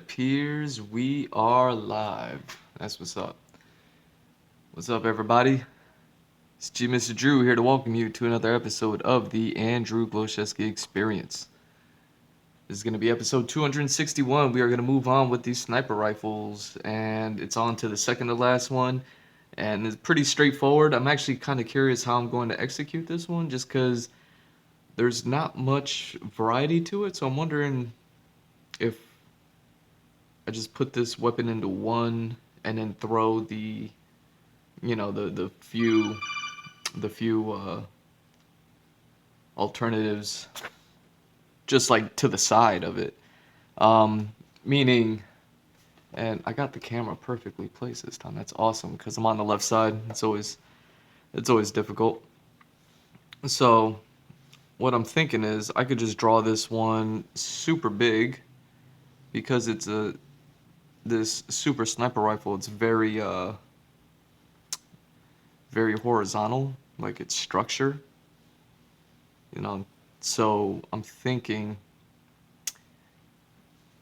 appears we are live. That's what's up. What's up, everybody? It's Mr. Drew here to welcome you to another episode of the Glowczewski Experience. This is going to be episode 261. We are going to move on with these sniper rifles, and it's on to the second to last one. And it's pretty straightforward. I'm actually kind of curious how I'm going to execute this one, just because there's not much variety to it. So I'm wondering if I just put this weapon into one and then throw the, the few alternatives just like to the side of it. Meaning, and I got the camera perfectly placed this time. That's awesome because I'm on the left side. It's always difficult. So what I'm thinking is I could just draw this one super big because it's this super sniper rifle. It's very horizontal, like its structure, so I'm thinking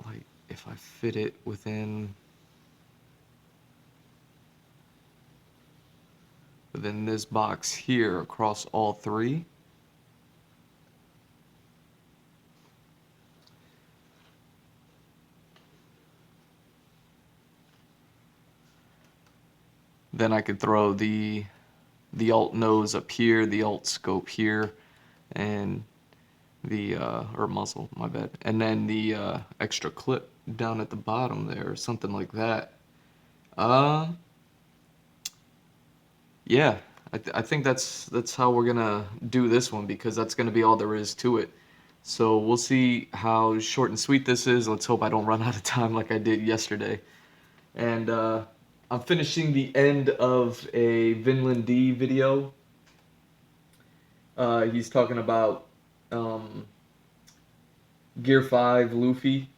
like if I fit it within this box here across all three, then I could throw the alt nose up here, the alt scope here, and the or muzzle, my bad, and then the extra clip down at the bottom there, or something like that. Yeah, I think that's how we're gonna do this one, because that's gonna be all there is to it. So we'll see how short and sweet this is. Let's hope I don't run out of time like I did yesterday. And I'm finishing the end of a Vinland D video. He's talking about Gear 5 Luffy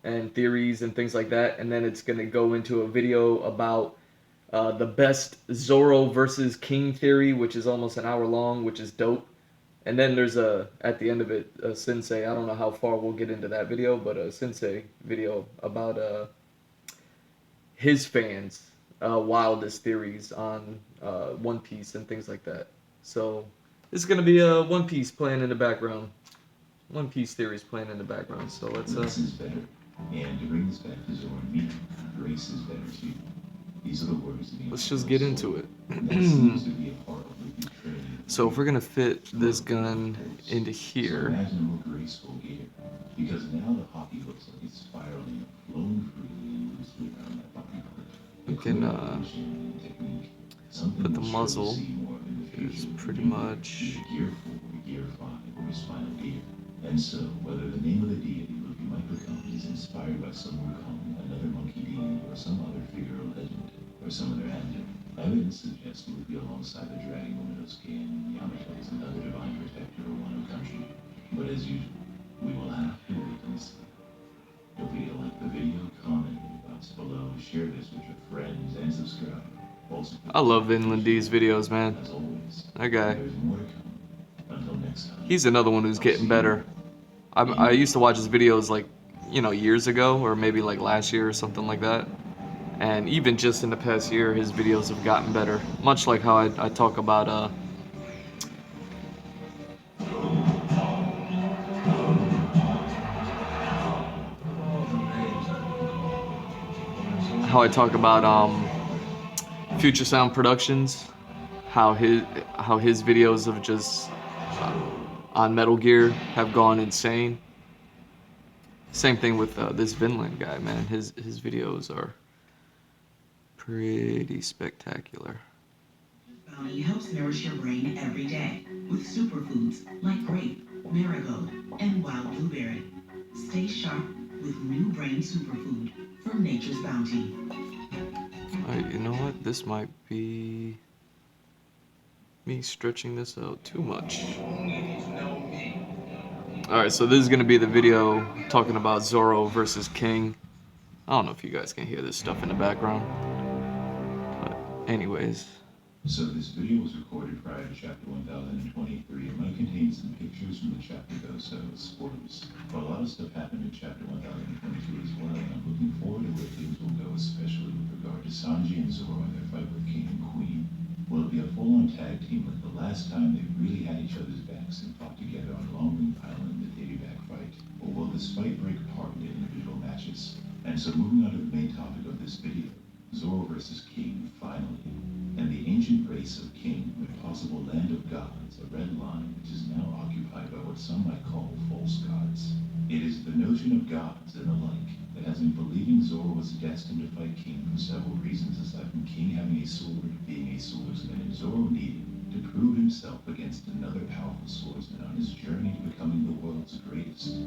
and theories and things like that. And then it's going to go into a video about the best Zoro versus King theory, which is almost an hour long, which is dope. And then there's at the end of it, a Sensei. I don't know how far we'll get into that video, but a Sensei video about his fans' wildest theories on One Piece and things like that. So this is gonna be a One Piece playing in the background. One Piece theories playing in the background. So let's. Less is better, and to bring this back to Zoro and me, grace is better too. These are the words. Let's just get into it. That seems to be a part of Luffy's training. So if we're gonna fit this gun into here. So imagine a more graceful gear, because now the hockey looks like it's spiraling, flowing freely and loosely around that body. We can put the muzzle is pretty much Gear 4, Gear 5, or his final gear. And so, whether the name of the deity Luffy might become is inspired by someone calling another monkey demon or some other figure or legend, or some other anime, evidence suggests Luffy alongside the dragon Momonosuke and Yamato is another divine protector or Wano country. But as usual, we will have to wait and see. Don't forget to like the video, comment in the box below, share this with your friends, and subscribe. Also, I love Vinland D's videos, man. as always, That guy. there's more to come. Until next time. He's another one who's getting better. I used to watch his videos like, years ago, or maybe like last year or something like that. And even just in the past year, his videos have gotten better. Much like how I talk about Future Sound Productions, how his videos of just on Metal Gear have gone insane. Same thing with this Vinland guy, man. His videos are pretty spectacular. Bounty helps nourish your brain every day with superfoods like grape, marigold, and wild blueberry. Stay sharp with new brain superfood from Nature's Bounty. Alright, you know what? This might be me stretching this out too much. Alright, so this is going to be the video talking about Zoro versus King. I don't know if you guys can hear this stuff in the background. But anyways, So this video was recorded prior to chapter 1023. It might contain some pictures from the chapter though, so spoilers. But a lot of stuff happened in chapter 1022 as well, and I'm looking forward to where things will go, especially with regard to Sanji and Zoro and their fight with King and Queen. Will it be a full-on tag team like the last time they really had each other's backs and fought together on Longleaf Island in the Davy Back fight? Or will this fight break apart into individual matches? And so moving on to the main topic of this video, Zoro versus King, finally. And the ancient race of King, the possible land of gods, a red line which is now occupied by what some might call false gods. It is the notion of gods and the like that has me believing Zoro was destined to fight King for several reasons aside from King having a sword, being a swordsman, and Zoro needing to prove himself against another powerful swordsman on his journey to becoming the world's greatest.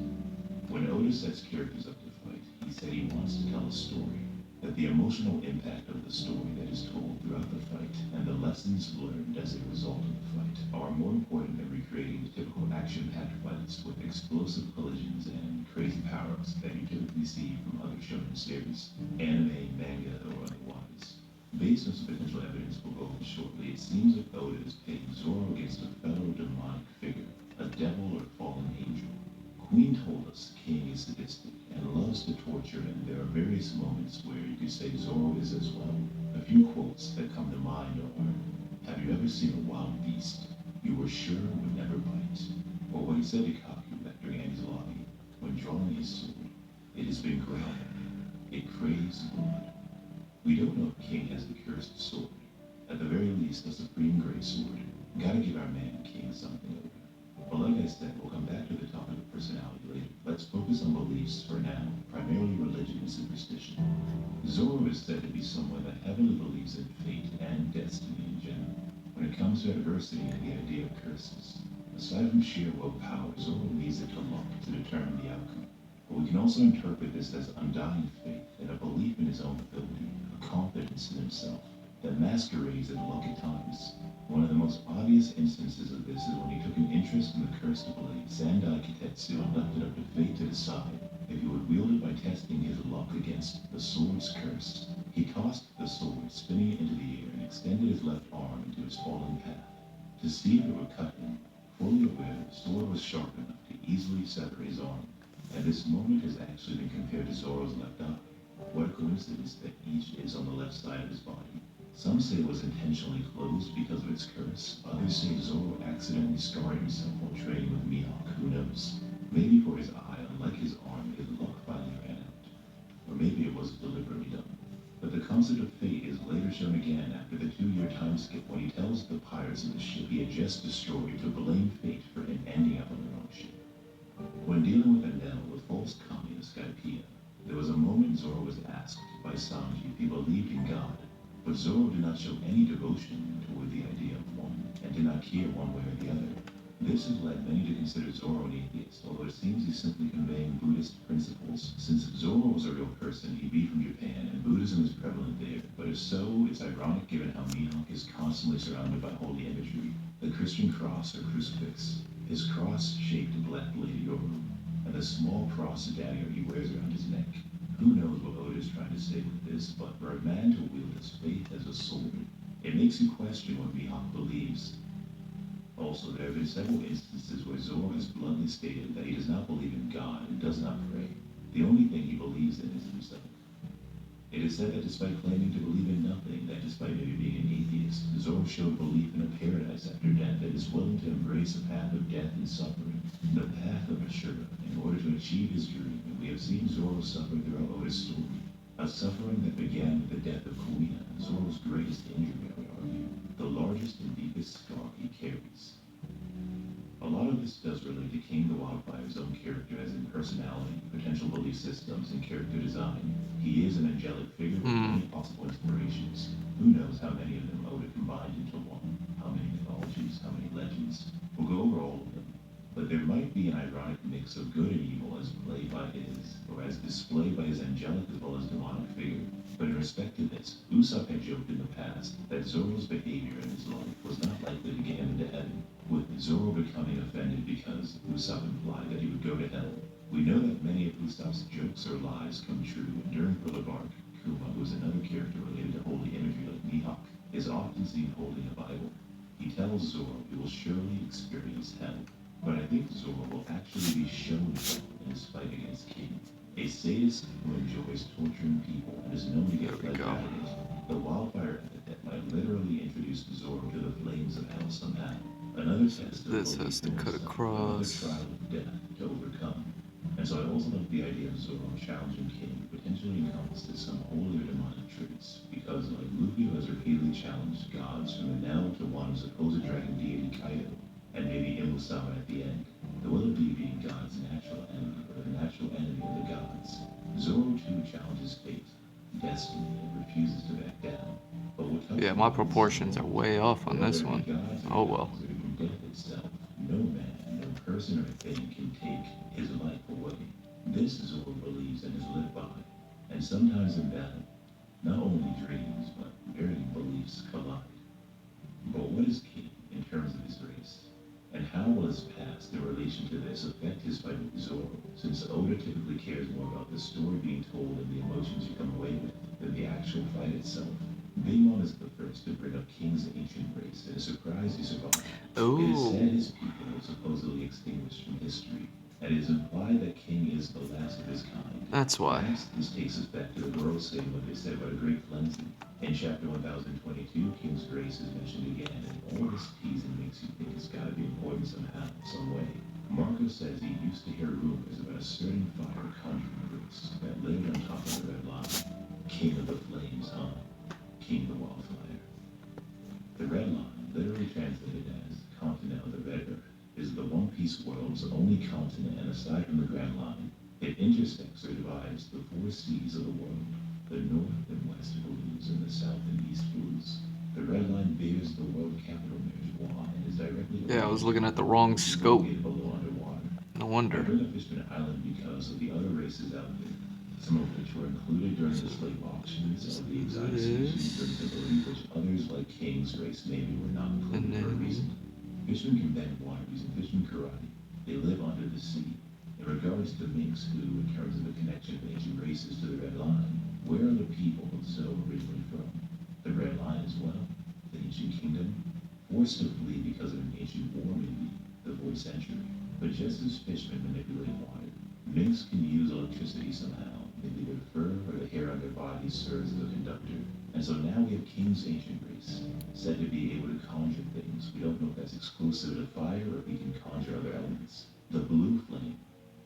When Oda sets characters up to fight, he said he wants to tell a story, that the emotional impact of the story that is told throughout the fight and the lessons learned as a result of the fight are more important than recreating the typical action-packed fights with explosive collisions and crazy power-ups that you typically see from other shonen series, anime, manga, or otherwise. Based on some potential evidence we'll go over shortly, it seems like Oda is pitting Zoro against a fellow demonic figure, a devil or fallen angel. Queen told us King is sadistic and loves to torture, and there are various moments where you could say Zoro is as well. A few quotes that come to mind are, "Have you ever seen a wild beast you were sure would never bite?" Or what he said to Kaku after Andy's lobby, when drawing his sword, "It has been growling. It craves blood." We don't know if King has the cursed sword. At the very least, a supreme great sword. Gotta give our man King something over. But like I said, we'll come back to the topic of personality later. Let's focus on beliefs for now, primarily religion and superstition. Zoro is said to be someone that heavily believes in fate and destiny in general. When it comes to adversity and the idea of curses, aside from sheer willpower, Zoro leaves it to luck to determine the outcome. But we can also interpret this as undying faith and a belief in his own ability, a confidence in himself that masquerades in luck at times. One of the most obvious instances of this is when he took an interest in the cursed blade, Sandai Kitetsu, and left it up to fate to decide if he would wield it by testing his luck against the sword's curse. He tossed the sword, spinning it into the air, and extended his left arm into his falling path to see if it would cut him, fully aware the sword was sharp enough to easily sever his arm. And this moment has actually been compared to Zoro's left eye. What a coincidence that each is on the left side of his body. Some say it was intentionally closed because of its curse. Others say Zoro accidentally scarred himself while training with Mihawk. Who knows? Maybe for his eye, unlike his arm, his luck finally ran out. Or maybe it wasn't deliberately done. But the concept of fate is later shown again after the 2-year time skip when he tells the pirates of the ship he had just destroyed to blame fate for him ending up on their own ship. When dealing with Enel, the false kami of Skypiea, there was a moment Zoro was asked by Sanji if he believed in God. But Zoro did not show any devotion toward the idea of one, and did not care one way or the other. This has led many to consider Zoro an atheist, although it seems he's simply conveying Buddhist principles. Since if Zoro was a real person, he'd be from Japan, and Buddhism is prevalent there. But if so, it's ironic given how Mihawk is constantly surrounded by holy imagery, the Christian cross or crucifix, his cross-shaped black lady Yoru, and the small cross dagger he wears around his neck. Who knows what Oda is trying to say with this, but for a man to wield his faith as a sword, it makes you question what Mihawk believes. Also, there have been several instances where Zoro has bluntly stated that he does not believe in God and does not pray. The only thing he believes in is himself. It is said that despite claiming to believe in nothing, that despite maybe being an atheist, Zoro showed belief in a paradise after death that is willing to embrace a path of death and suffering, the path of Ashura, in order to achieve his dream. And we have seen Zoro suffer throughout Oda's story, a suffering that began with the death of Kuina, Zoro's greatest injury, I would argue, the largest and deepest scar he carries. A lot of this does relate to King the Wildfire's own character, as in personality, potential belief systems, and character design. He is an angelic figure with many possible inspirations. Who knows how many of them Oda combined into one? How many mythologies? How many legends? We'll go over all of them. But there might be an ironic mix of good and evil as played by his, or as displayed by his angelic as well as demonic figure. But in respect to this, Usopp had joked in the past that Zoro's behavior in his life was not likely to get him into heaven, with Zoro becoming offended because Usopp implied that he would go to hell. We know that many of Usopp's jokes or lies come true, and during Thriller Bark, Kuma, who is another character related to holy imagery like Mihawk, is often seen holding a Bible. He tells Zoro he will surely experience hell, but I think Zoro will actually be shown hell in his fight against King, a sadist who enjoys torturing people and is known to get There we pleasure go. out of it. The wildfire epithet might literally introduce Zoro to the flames of hell somehow. Another test of This hope has to for cut himself, across. another trial of death to overcome. And so I also like the idea of Zoro challenging King potentially encompasses some holier demonic traits, because like Luffy has repeatedly challenged gods from Enel to one supposed dragon deity Kaido, and maybe Imusama at the end, the will of being God's natural enemy, or the natural enemy of the gods. Zoro too challenges fate, destiny, and refuses to back down. But what touches Yeah, my me proportions are way off on this one. Oh well. From death itself, no man, no person or thing can take his life away. This is what believes and is lived by. And sometimes in battle, not only dreams, but varying beliefs collide. But what is King in terms of his race? And how will his past in relation to this affect his fight with Zoro, since Oda typically cares more about the story being told and the emotions you come away with than the actual fight itself? Big Mom is the first to bring up King's ancient race, and a surprise he survived. It is said Oh, his people were supposedly extinguished from history, and it is implied that King is the last of his kind. that's why. Perhaps this takes us back to the girls saying what they said about a great cleansing. In chapter 1022, King's grace is mentioned again, and all this teasing makes you think it's gotta be important somehow, some way. Marco says he used to hear rumors about a certain fire conjuring race that lived on top of the Red Line. King of the Flames, huh? King of the Wildfire. The Red Line, literally translated as Continent of the Red Earth, is the One Piece world's only continent, and aside from the Grand Line, it intersects or divides the four seas of the world. The north and west blues and the south and east blues. The Red Line bears the world capital Marijuana and is directly Yeah, I was looking at the located wrong scope. below underwater. No I wonder. bring up Fishman Island because of the other races out there, some of which were included during the slave auctions of the exotic species during the belief which others like King's race maybe were not included for a reason. Fishermen can bend water using fishman karate. They live under the sea. In regards to minks, who, in terms of the connection of ancient races to the Red Line, where are the people of Zoe originally from? The Red Line as well? The ancient kingdom? Forced to flee because of an ancient war maybe, the 4th century. But just as fishermen manipulate water, minks can use electricity somehow. Maybe their fur or the hair on their bodies serves as a conductor. And so now we have King's ancient race, said to be able to conjure things. We don't know if that's exclusive to fire or if we can conjure other elements. The blue flame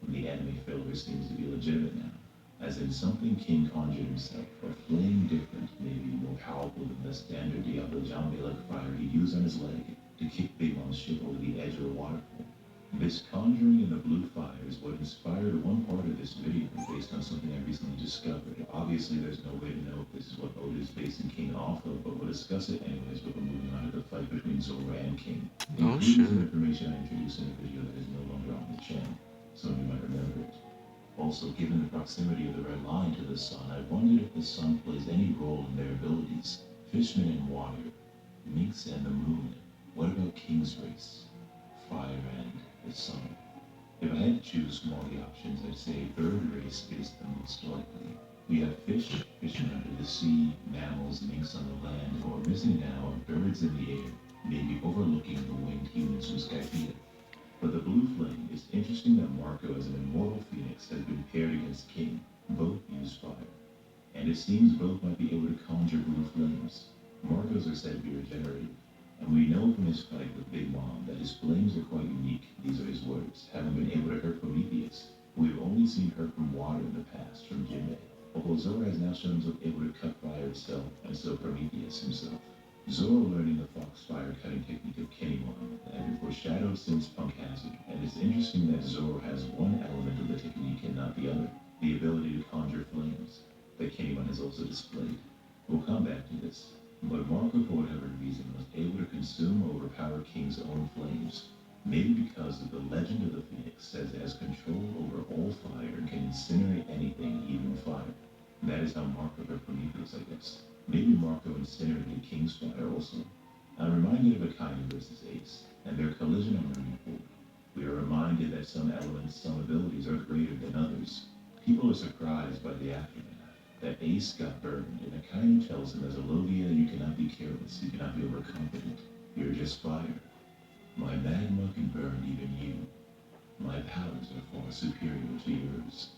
from the anime filler seems to be legitimate now, as in something King conjured himself, a flame different, maybe more powerful than the standard Diablo Jambe-like fire he used on his leg to kick Big Mom's ship over the edge of a waterfall. This conjuring in the blue fire is what inspired one part of this video based on something I recently discovered. Obviously, there's no way to know if this is what Oda is basing King off of, but we'll discuss it anyways before moving on to the fight between Zoro and King. Oh, Including shit. some information I introduced in a video that is no longer on the channel. Some of you might remember it. Also, given the proximity of the Red Line to the sun, I wondered if the sun plays any role in their abilities. Fishmen and water, minks and the moon. What about King's race? Fire and the sun. If I had to choose from all the options, I'd say third race is the most likely. We have fish, fishmen under the sea, mammals, minks on the land, and what we're missing now are birds in the air, maybe overlooking the winged humans from Skypiea. But the blue flame, it's interesting that Marco as an immortal phoenix has been paired against King. Both use fire. And it seems both might be able to conjure blue flames. Marco's are said to be regenerative. And we know from his fight with Big Mom that his flames are quite unique, these are his words, having been able to hurt Prometheus, who we've only seen hurt from water in the past, from Jinbei. Although Zoro has now shown himself able to cut fire itself, and so Prometheus himself. Zoro learning the fox fire cutting technique of Kinemon that had been foreshadowed since Punk Hazard, and it's interesting that Zoro has one element of the technique and not the other, the ability to conjure flames, that Kinemon has also displayed. We'll come back to this. But Marco, for whatever reason, was able to consume or overpower King's own flames. Maybe because of the legend of the Phoenix says it has control over all fire and can incinerate anything, even fire. That is how Marco hurt Prometheus, I guess. Maybe Marco incinerated King's fire also. I'm reminded of Akainu versus Ace, and their collision on Marine Ford. We are reminded that some elements, some abilities are greater than others. People are surprised by the aftermath. that Ace got burned, and Akainu tells him as a Logia, you cannot be careless, you cannot be overconfident. You're just fire. My magma can burn even you. My powers are far superior to yours.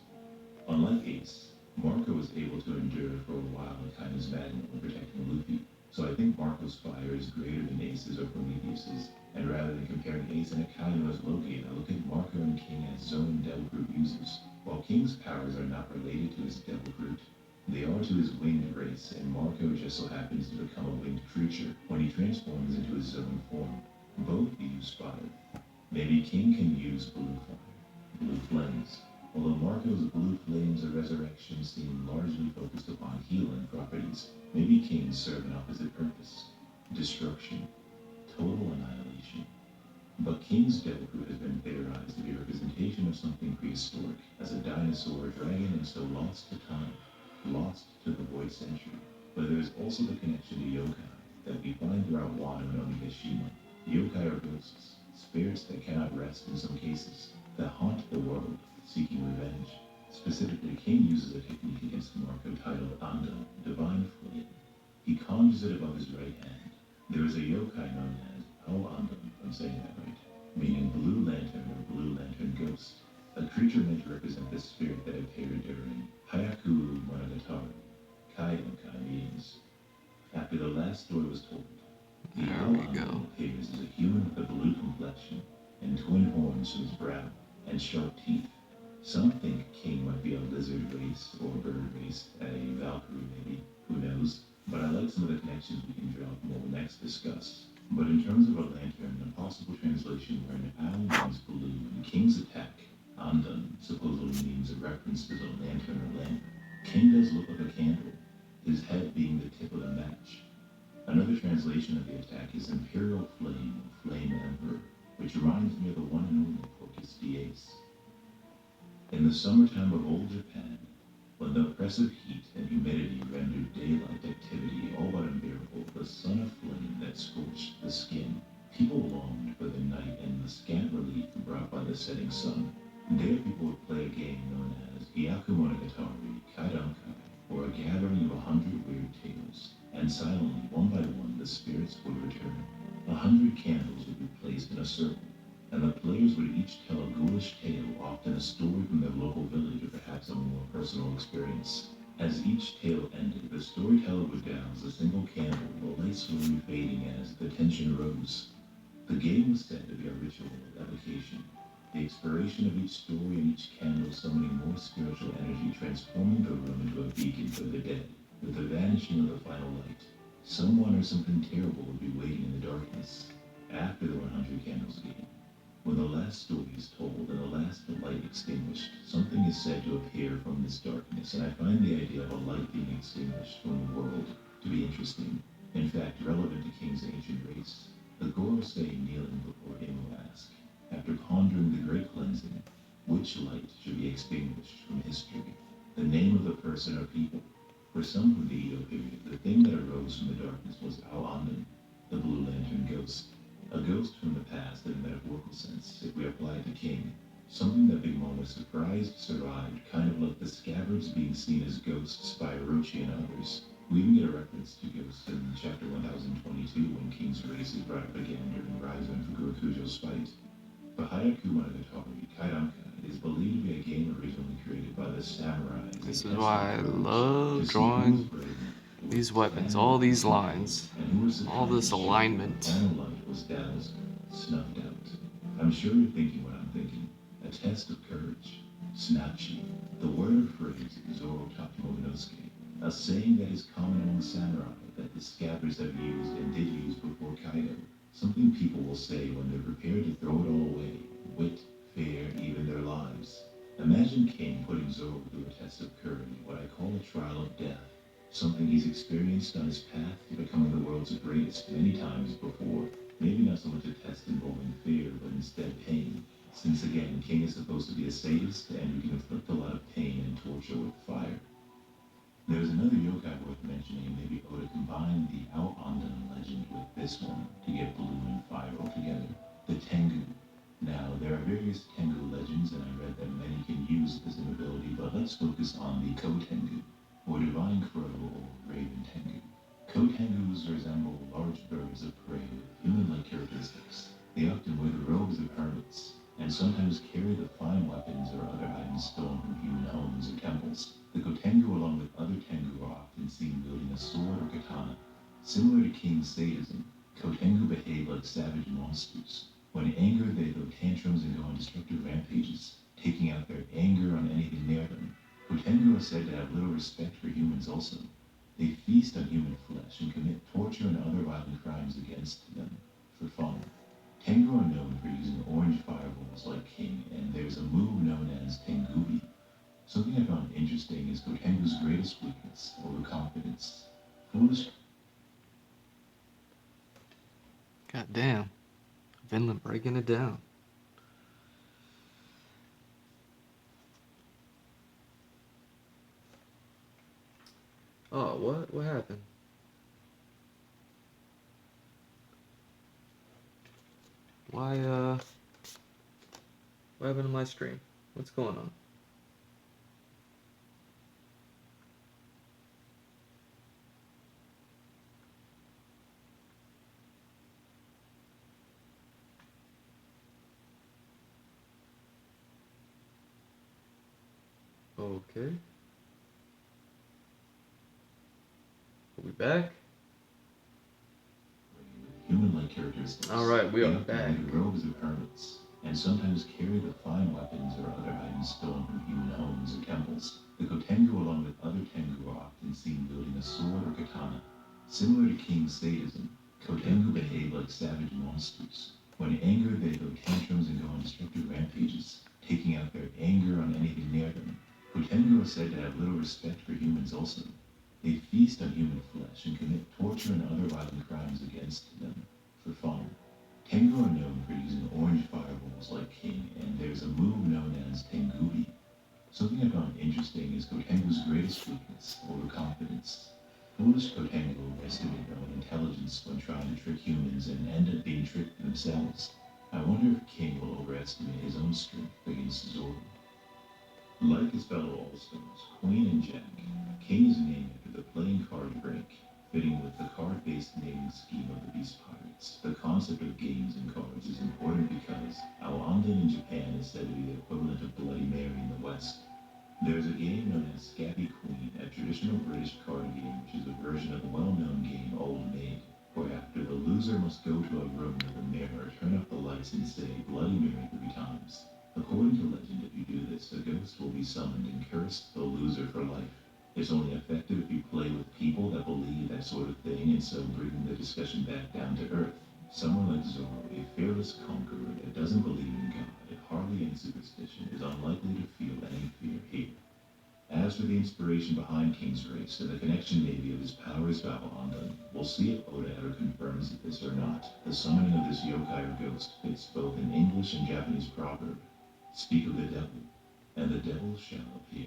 Unlike Ace, Marco was able to endure for a while Akainu's magma when protecting Luffy, so I think Marco's fire is greater than Ace's or Prometheus's, and rather than comparing Ace and Akainu as Logia, I look at Marco and King as Zoan Devil Fruit users. While King's powers are not related to his Devil Fruit, they are to his winged race, and Marco just so happens to become a winged creature when he transforms into his Zoan form. Both use fire. Maybe King can use blue fire, blue flames. Although Marco's blue flames of resurrection seem largely focused upon healing properties, maybe Kings serve an opposite purpose: destruction, total annihilation. But King's Devil Fruit has been theorized to be a representation of something prehistoric, as a dinosaur or dragon and so lost to time, lost to the void century. But there is also the connection to yokai that we find throughout Wano and Onigashima. Yokai are ghosts, spirits that cannot rest in some cases, that haunt the world, seeking revenge. Specifically, King uses a technique against Marco titled Anda, Divine Flame. He conjures it above his right hand. There is a yokai known as Anda, if I'm saying that right, meaning Blue Lantern or Blue Lantern Ghost, a creature meant to represent the spirit that appeared during Hayaku Monogatari, Kaidankai meetings. After the last story was told, the There Anda we go. appears as a human with a blue complexion and twin horns from his brow and sharp teeth. Some think King might be a lizard race or bird race, a Valkyrie maybe, who knows? But I like some of the connections we can draw from what we'll next discuss. But in terms of a lantern, a possible translation where an owl means blue and King's attack, Andan, supposedly means a reference to the lantern or lamp. King does look like a candle, his head being the tip of the match. Another translation of the attack is Imperial Flame or Flame Emperor, which reminds me of the one and only Porcus the Ace. In the summertime of old Japan, when the oppressive heat and humidity rendered daylight activity all but unbearable, the sun of flame that scorched the skin, people longed for the night and the scant relief brought by the setting sun. There people would play a game known as Hyaku Monogatari, Kaidankai, or a gathering of 100 weird tales, and silently, one by one, the spirits would return. 100 candles would be placed in a circle, and the players would each tell a ghoulish tale, often a story from their local village or perhaps a more personal experience. As each tale ended, the storyteller would douse a single candle, the light slowly fading as the tension rose. The game was said to be a ritual of evocation, the expiration of each story and each candle summoning more spiritual energy, transforming the room into a beacon for the dead. With the vanishing of the final light, someone or something terrible would be waiting in the darkness. After the 100 candles game, when the last story is told and the last light extinguished, something is said to appear from this darkness, and I find the idea of a light being extinguished from the world to be interesting. In fact, relevant to King's ancient race. The Gorosei kneeling before him will ask, after pondering the great cleansing, which light should be extinguished from history? The name of the person or people? For some from the Edo period, the thing that arose from the darkness was Ao-Andan, the Blue Lantern Ghost. A ghost from the past in a metaphorical sense, if we apply it to King. Something that Big Mom was surprised survived, kind of like the Scabbards being seen as ghosts by Orochi and others. We even get a reference to ghosts in chapter 1022 when King's race is brought up again during Raizo and Fukurokujo's fight. But Hayaku Monogatari, Kaidankai, is believed to be a game originally created by the samurais. This is why I love drawing these weapons, all these lines, all this alignment. Final light was dazzled, snuffed out. I'm sure you're thinking what I'm thinking. A test of courage. Snachi, the word or phrase Zoro taught to Momonosuke, a saying that is common among samurai that the Scabbards have used and did use before Kaido. Something people will say when they're prepared to throw it all away. Wit, fear, even their lives. Imagine King putting Zoro through a test of courage, what I call a trial of death. Something he's experienced on his path to becoming the world's greatest many times before. Maybe not so much a test involving fear, but instead pain. Since again, King is supposed to be a sadist, and you can inflict a lot of pain and torture with fire. There's another yokai worth mentioning. Maybe Oda combined the Ao-Andan legend with this one to get blue and fire all together. The Tengu. Now, there are various Tengu legends, and I read that many can use this ability, but let's focus on the Ko-Tengu. or divine crow or raven tengu. Kotengus resemble large birds of prey with human-like characteristics. They often wear the robes of hermits, and sometimes carry the fine weapons or other items stolen from human homes or temples. The Kotengu, along with other Tengu, are often seen wielding a sword or katana. Similar to king sadism, Kotengu behave like savage monsters. When angered, they throw tantrums and go on destructive rampages, taking out their anger on anything near them. Kotengu are said to have little respect for humans also. They feast on human flesh and commit torture and other violent crimes against them for fun. Tengu are known for using orange fireballs like King, and there's a move known as Tengubi. Something I found interesting is Kotengu's greatest weakness, overconfidence. Foolish. God damn. Vinland breaking it down. Oh, what? What happened? Why, what happened to my stream? What's going on? Okay. Are we back? Human-like characteristics. Alright, we are They often back. wear the robes of hermits, and sometimes carry the fine weapons or other items stolen from human homes or temples. The Kotengu, along with other Tengu, are often seen wielding a sword or katana. Similar to king sadism, Kotengu behave like savage monsters. When angered, they throw tantrums and go on destructive rampages, taking out their anger on anything near them. Kotengu are said to have little respect for humans also. They feast on human flesh and commit torture and other violent crimes against them for fun. Tengu are known for using orange fireballs like King, and there's a move known as Tengubi. Something I found interesting is Kotengu's greatest weakness, overconfidence. Foolish Kotengu overestimate their own intelligence when trying to trick humans and end up being tricked themselves. I wonder if King will overestimate his own strength against Zoro. Like his fellow All-Stars, Queen and Jack, King is named after the playing card break, fitting with the card-based naming scheme of the Beast Pirates. The concept of games and cards is important because Ao-Anden in Japan is said to be the equivalent of Bloody Mary in the West. There's a game known as Scabby Queen, a traditional British card game which is a version of the well-known game Old Maid, where after the loser must go to a room with a mirror, turn up the lights and say Bloody Mary 3 times. According to legend, if you do this, a ghost will be summoned and curse the loser for life. It's only effective if you play with people that believe that sort of thing, and so bringing the discussion back down to earth. Someone like Zoro, a fearless conqueror that doesn't believe in God, hardly any superstition, is unlikely to feel any fear here. As for the inspiration behind King's race and the connection maybe of his powers to Ao-Anden, we'll see if Oda ever confirms this or not. The summoning of this yokai or ghost fits both an English and Japanese proverb. Speak of the devil, and the devil shall appear.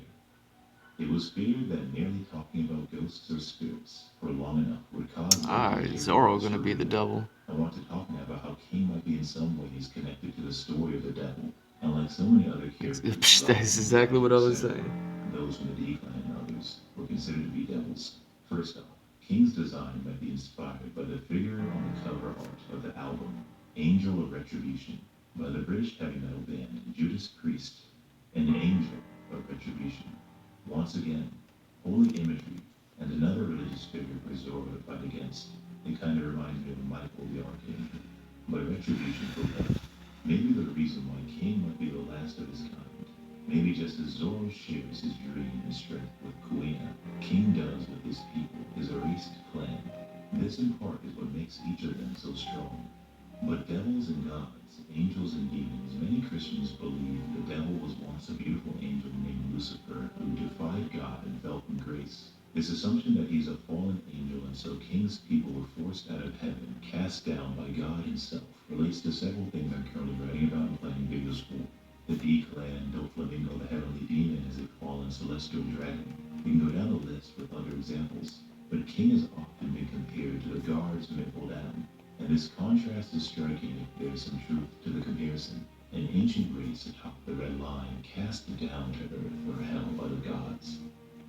It was feared that merely talking about ghosts or spirits for long enough would cause... Alright, Zoro gonna be the devil. I want to talk now about how King might be in some ways connected to the story of the devil, and like so many other characters... That's exactly what I was saying. Those from the D clan and others were considered to be devils. First off, King's design might be inspired by the figure on the cover art of the album Angel of Retribution by the British heavy metal band Judas Priest, an angel of retribution. Once again, holy imagery and another religious figure for Zoro to fight against. It kind of reminds me of Michael the Archangel, but retribution for what? Maybe the reason why King might be the last of his kind. Maybe just as Zoro shares his dream and strength with Kuina, King does with his people, his erased clan. This in part is what makes each of them so strong. But devils and gods, angels and demons, many Christians believe the devil was once a beautiful angel named Lucifer who defied God and fell from grace. This assumption that he's a fallen angel and so King's people were forced out of heaven, cast down by God himself, relates to several things I'm currently writing about and planning videos for. The D-Clan, Doflamingo the Heavenly Demon is a fallen celestial dragon. We can go down the list with other examples, but King has often been compared to the guards who pulled Adam. And this contrast is striking if there is some truth to the comparison. An ancient race atop the Red Line cast down to earth or hell by the gods.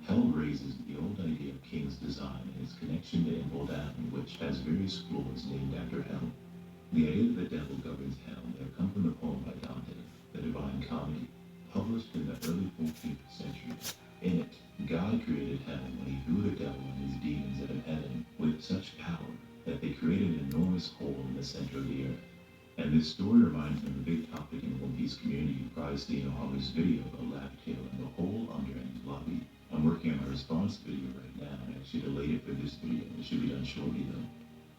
Hell raises the old idea of King's design and its connection to Impel Down, which has various floors named after hell. The idea that the devil governs hell may have come from the poem by Dante, The Divine Comedy, published in the early 14th century. In it, God created hell when he threw the devil and his demons out of heaven with such power that they created an enormous hole in the center of the earth. And this story reminds me of a big topic in the One Piece community. You probably seen Oharu's video of Laugh Tale and the whole Underend lobby. I'm working on my response video right now, and I actually delayed it for this video. It should be done shortly though.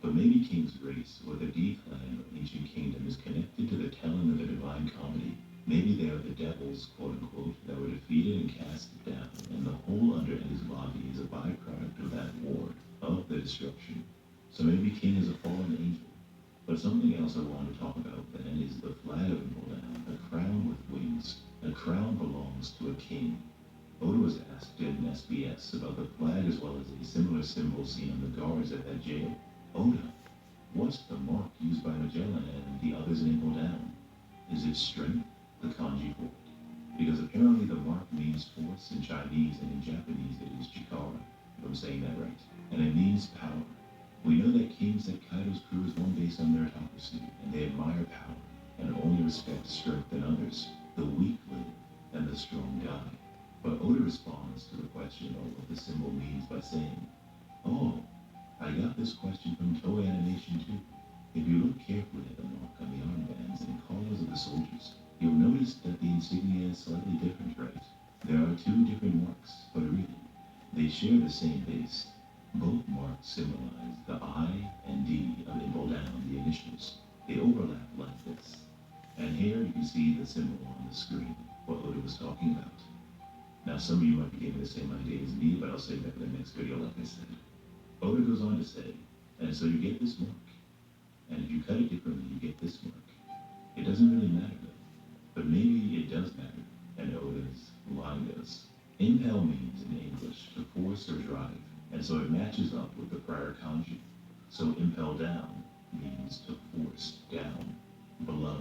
But maybe King's race, or the D clan of Ancient Kingdom, is connected to the telling of the Divine Comedy. Maybe they are the devils, quote unquote, that were defeated and cast down, and the whole Underend's lobby is a byproduct of that war, of the destruction. So maybe King is a fallen angel. But something else I want to talk about then is the flag of Impel Down, a crown with wings. A crown belongs to a king. Oda was asked in SBS about the flag as well as a similar symbol seen on the guards at that jail. Oda, what's the mark used by Magellan and the others in Impel Down? Is it strength, the kanji for it? Because apparently the mark means force in Chinese, and in Japanese it is chikara, if I'm saying that right. And it means power. We know that King said Kaido's crew is one based on meritocracy, and they admire power, and only respect strength in others. The weak live, and the strong die. But Oda responds to the question of what the symbol means by saying, "Oh, I got this question from Toei Animation too. If you look carefully at the mark on the armbands and collars of the soldiers, you'll notice that the insignia is slightly different, right? There are two different marks, but really, they share the same base. Both marks symbolize the I and D of Impel Down, the initials. They overlap like this. And here you can see the symbol on the screen, what Oda was talking about. Now some of you might be getting the same idea as me, but I'll save that for the next video like I said. Oda goes on to say, and so you get this mark. And if you cut it differently, you get this mark. It doesn't really matter though. But maybe it does matter, and Oda's line does. Impel means in English to force or drive, and so it matches up with the prior kanji. So impel down means to force down, below,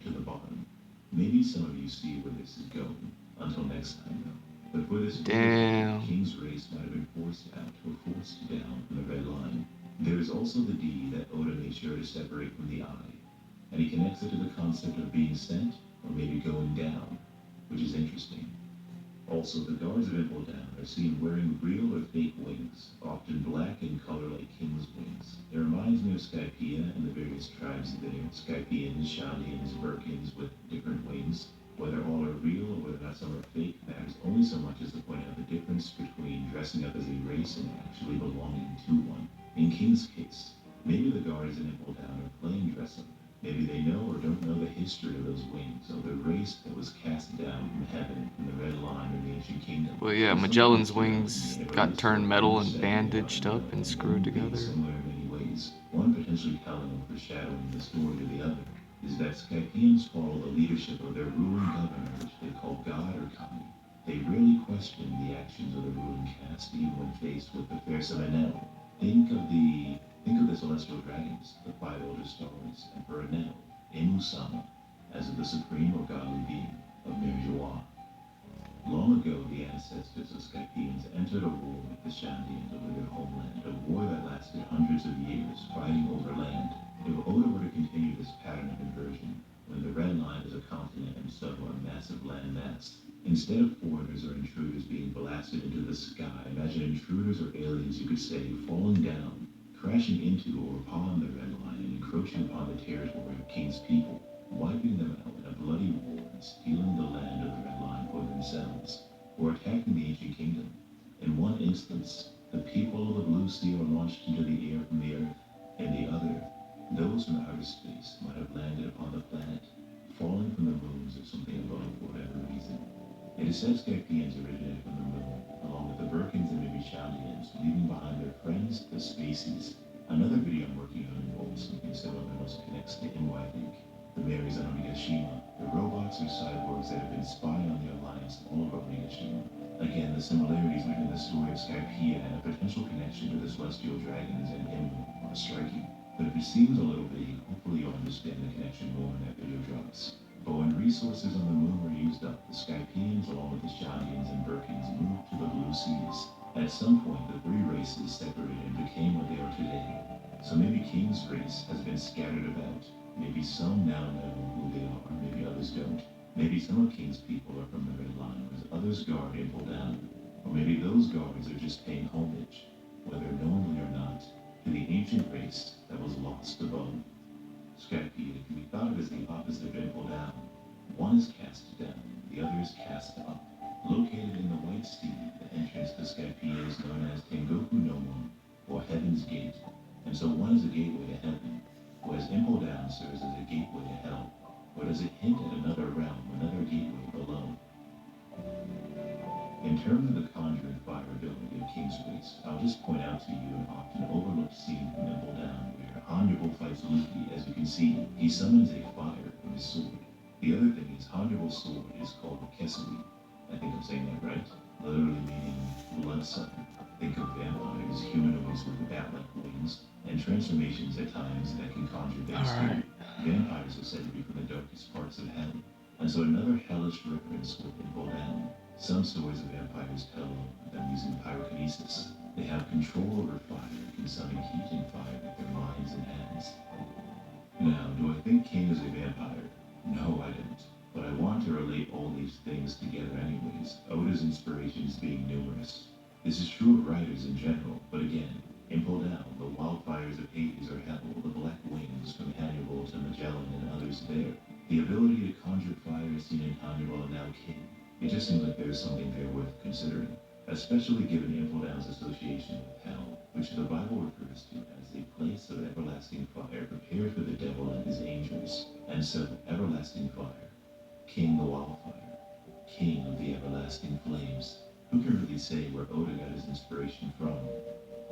to the bottom. Maybe some of you see where this is going. Until next time though. But for this Damn. video, King's race might have been forced out or forced down from the red line. There is also the D that Oda made sure to separate from the I, and he connects it to the concept of being sent or maybe going down, which is interesting. Also, the guards of Impel Down are seen wearing real or fake wings, often black in color like King's wings. It reminds me of Skypiea and the various tribes there. Skypians, Shandians, Birkins with different wings. Whether all are real or whether or not some are fake matters only so much as to point out the difference between dressing up as a race and actually belonging to one. In King's case, maybe the guards in Impel Down are playing dress up. Maybe they know or don't know the history of those wings, of the race that was cast down from heaven from the red line in the ancient kingdom. Well, yeah, Magellan's wings got turned metal and bandaged up and screwed together. Similar in many ways. One potentially telling or foreshadowing the story to the other is that Skypians follow the leadership of their ruling governor, which they call God or Kami. They rarely question the actions of the ruling caste, even when faced with the fearsome Enel. Think of the celestial dragons, the five elder stars, and for Enel, Emu-sama, as the supreme or godly being of Mirjoa. Long ago, the ancestors of Skypians entered a war with the Shandians over their homeland, a war that lasted hundreds of years, fighting over land. If Oda were to continue this pattern of inversion, when the red line is a continent and so a massive land mass, instead of foreigners or intruders being blasted into the sky, imagine intruders or aliens, you could say, falling down, crashing into or upon the red line and encroaching upon the territory of King's people, wiping them out in a bloody war and stealing the land of the red line for themselves, or attacking the ancient kingdom. In one instance, the people of the blue sea are launched into the air from the earth. In the other, those from outer space might have landed upon the planet, falling from the moons or something above for whatever reason. It is said Skypians originated from the moon, along with the Birkins and maybe Chaldeans, leaving behind their friends, the species. Another video I'm working on involves something similar that also connects to Emu, I think. The Marys on Onigashima, the robots or cyborgs that have been spying on the Alliance all over Onigashima. Again, the similarities between the story of Skypiea and a potential connection to the celestial dragons and Emu are striking. But if it seems a little vague, hopefully you'll understand the connection more when that video drops. But when resources on the moon were used up, the Skypians, along with the Shandians and Burkins, moved to the Blue Seas. At some point, the three races separated and became what they are today. So maybe King's race has been scattered about. Maybe some now know who they are, maybe others don't. Maybe some of King's people are from the Red Line, whereas others guard Impel Down. Or maybe those guards are just paying homage, whether knowingly or not, to the ancient race that was lost above. Skypea can be thought of as the opposite of Impel Down. One is cast down, the other is cast up. Located in the White Sea, the entrance to Skypea is known as Tengoku no Mon, or Heaven's Gate. And so one is a gateway to heaven, whereas Impel Down serves as a gateway to hell. Or does it hint at another realm, another gateway below? In terms of the conjuring fire ability of King's Race, I'll just point out to you an often overlooked scene from Impel Down where Hanjable fights Luffy. As you can see, he summons a fire from his sword. The other thing is Hanjable's sword is called Kesui. I think I'm saying that right. Literally meaning bloodsucker. Think of vampires, humanoids with bat-like wings, and transformations at times that can conjure things too. Vampires are said to be from the darkest parts of hell. And so another hellish reference with Impel Down. Some stories of vampires tell of them using pyrokinesis. They have control over fire and can summon heat and fire with their minds and hands. Now, do I think King is a vampire? No, I don't. But I want to relate all these things together anyways, Oda's inspirations being numerous. This is true of writers in general, but again, Impel Down, the wildfires of Hades or Hell, the black wings from Hannibal to Magellan and others there. The ability to conjure fire seen in Hannibal and now King. It just seems like there's something there worth considering, especially given Impel Down's association with hell, which the Bible refers to as a place of everlasting fire prepared for the devil and his angels. And so, everlasting fire, King the wildfire, King of the everlasting flames. Who can really say where Oda got his inspiration from?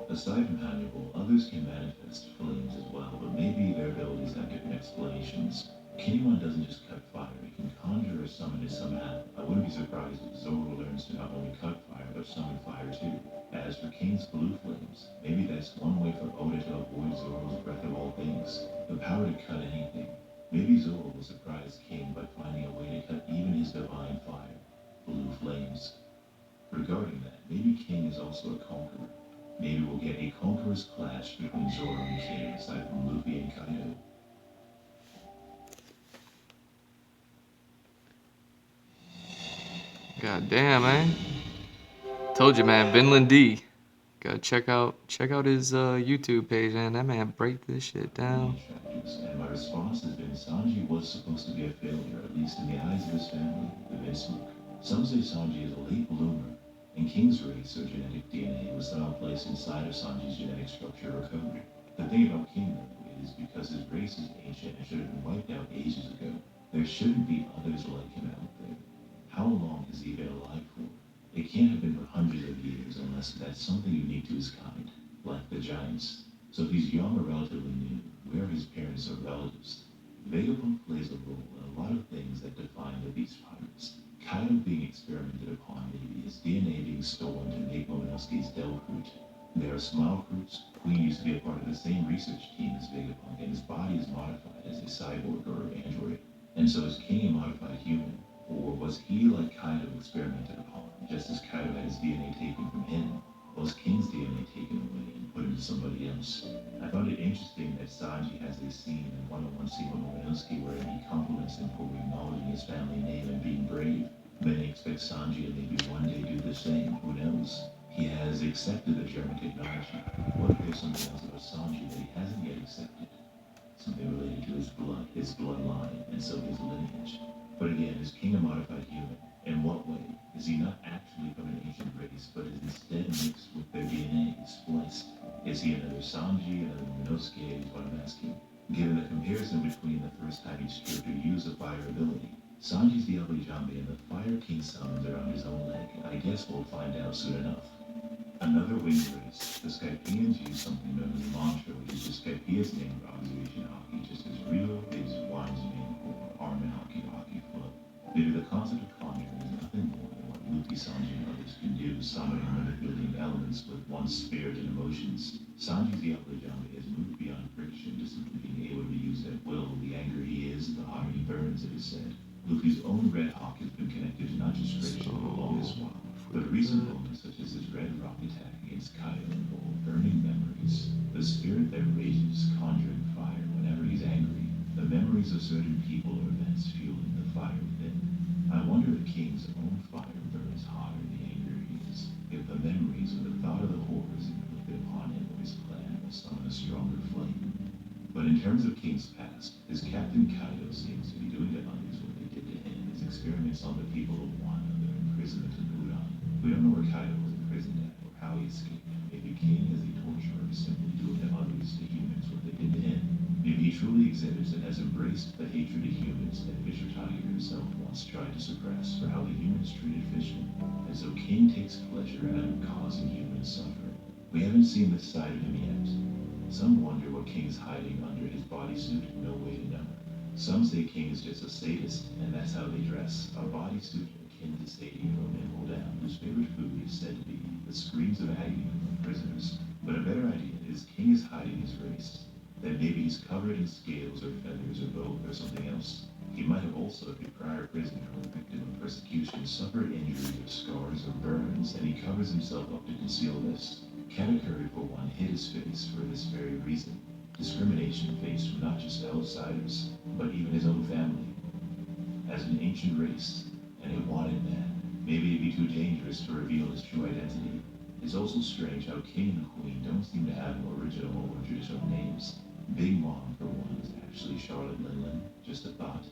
Aside from Hannibal, others can manifest flames as well, but maybe their abilities have different explanations. Kinemon doesn't just cut fire, he can conjure or summon it somehow. I wouldn't be surprised if Zoro learns to not only cut fire, but summon fire too. As for King's blue flames, maybe that's one way for Oda to avoid Zoro's breath of all things, the power to cut anything. Maybe Zoro will surprise King by finding a way to cut even his divine fire, blue flames. Regarding that, maybe King is also a conqueror. Maybe we'll get a conqueror's clash between Zoro and King aside from Luffy and Kaido. God damn, man. Told you, man. Vinland D. Gotta check out his YouTube page, man. That man break this shit down. And my response has been Sanji was supposed to be a failure, at least in the eyes of his family, the Vinsmoke. Some say Sanji is a late bloomer, and King's race or genetic DNA was somehow placed inside of Sanji's genetic structure or code. The thing about King, though, is because his race is ancient and should have been wiped out ages ago, there shouldn't be others like him out there. How long has he been alive for? It can't have been for hundreds of years unless that's something unique to his kind, like the giants. So if he's young or relatively new, where are his parents or relatives? Vegapunk plays a role in a lot of things that define the Beast Pirates. Kaido being experimented upon, maybe his DNA being stolen to make Momonosuke's Del Fruit. There are Smile Fruits. Queen used to be a part of the same research team as Vegapunk, and his body is modified as a cyborg or android. And so is King a modified human? Or was he, like Kaido, experimented upon, just as Kaido had his DNA taken from him? Was King's DNA taken away and put into somebody else? I found it interesting that Sanji has a scene in one-on-one scene with Momonosuke wherein he compliments him for acknowledging his family name and being brave. Many expect Sanji to maybe one day do the same, who knows? He has accepted the German technology. What if there's something else about Sanji that he hasn't yet accepted? Something related to his bloodline, and so his lineage. But again, is King a modified human? In what way? Is he not actually from an ancient race, but is instead mixed with their DNA, spliced? Is he another Sanji, another Momonosuke, is what I'm asking. Given the comparison between the first time each character used a fire ability, Sanji's the ugly Jambe and the Fire King summons are on his own leg. I guess we'll find out soon enough. Another winged race, the Skypians use something known as mantra, which is just Skypia's name for observation hockey, just as Rio is Wine's name for arm hockey or hockey foot. Maybe the concept of conjuring is nothing more than what Luffy, Sanji, and others can do, summoning and manipulating elements with one's spirit and emotions. Sanji's Yaplajambe has moved beyond friction to simply being able to use at will the anger he is, the hotter he burns, it is said. Luffy's own Red Hawk has been connected to not just friction for the longest while, but recent moments such as his Red Rock attack against Kaido involve burning memories. The spirit that rages, conjuring fire whenever he's angry. The memories of certain people or events fueling the fire within. I wonder if King's own fire burns hotter the anger he is. If the memories or the thought of the horrors inflicted upon him or his clan will summon a stronger flame. But in terms of King's past, his Captain Kaido seems to be doing to others what they did to him, his experiments on the people of Wano, their imprisonment in Udon. We don't know where Kaido was imprisoned at or how he escaped. Maybe King is the torturer is simply doing to others, to humans, what they did to him. Maybe he truly exhibits and has embraced the hatred of humans that Fisher Tiger himself once tried to suppress for how the humans treated fishmen. And so King takes pleasure out of causing humans suffering. We haven't seen this side of him yet. Some wonder what King is hiding under his bodysuit, no way to know. Some say King is just a sadist, and that's how they dress. A bodysuit akin to Sadie from Nimble Down, whose favorite food is said to be the screams of agony from prisoners. But a better idea is King is hiding his race. That maybe he's covered in scales or feathers or both or something else. He might have also, if a prior prisoner or victim of persecution, suffered injuries or scars or burns, and he covers himself up to conceal this. Katakuri, for one, hid his face for this very reason. Discrimination faced from not just outsiders, but even his own family. As an ancient race, and a wanted man, maybe it'd be too dangerous to reveal his true identity. It's also strange how King and Queen don't seem to have original or traditional names. Big Mom, for one, is actually Charlotte Linlin. Just a thought.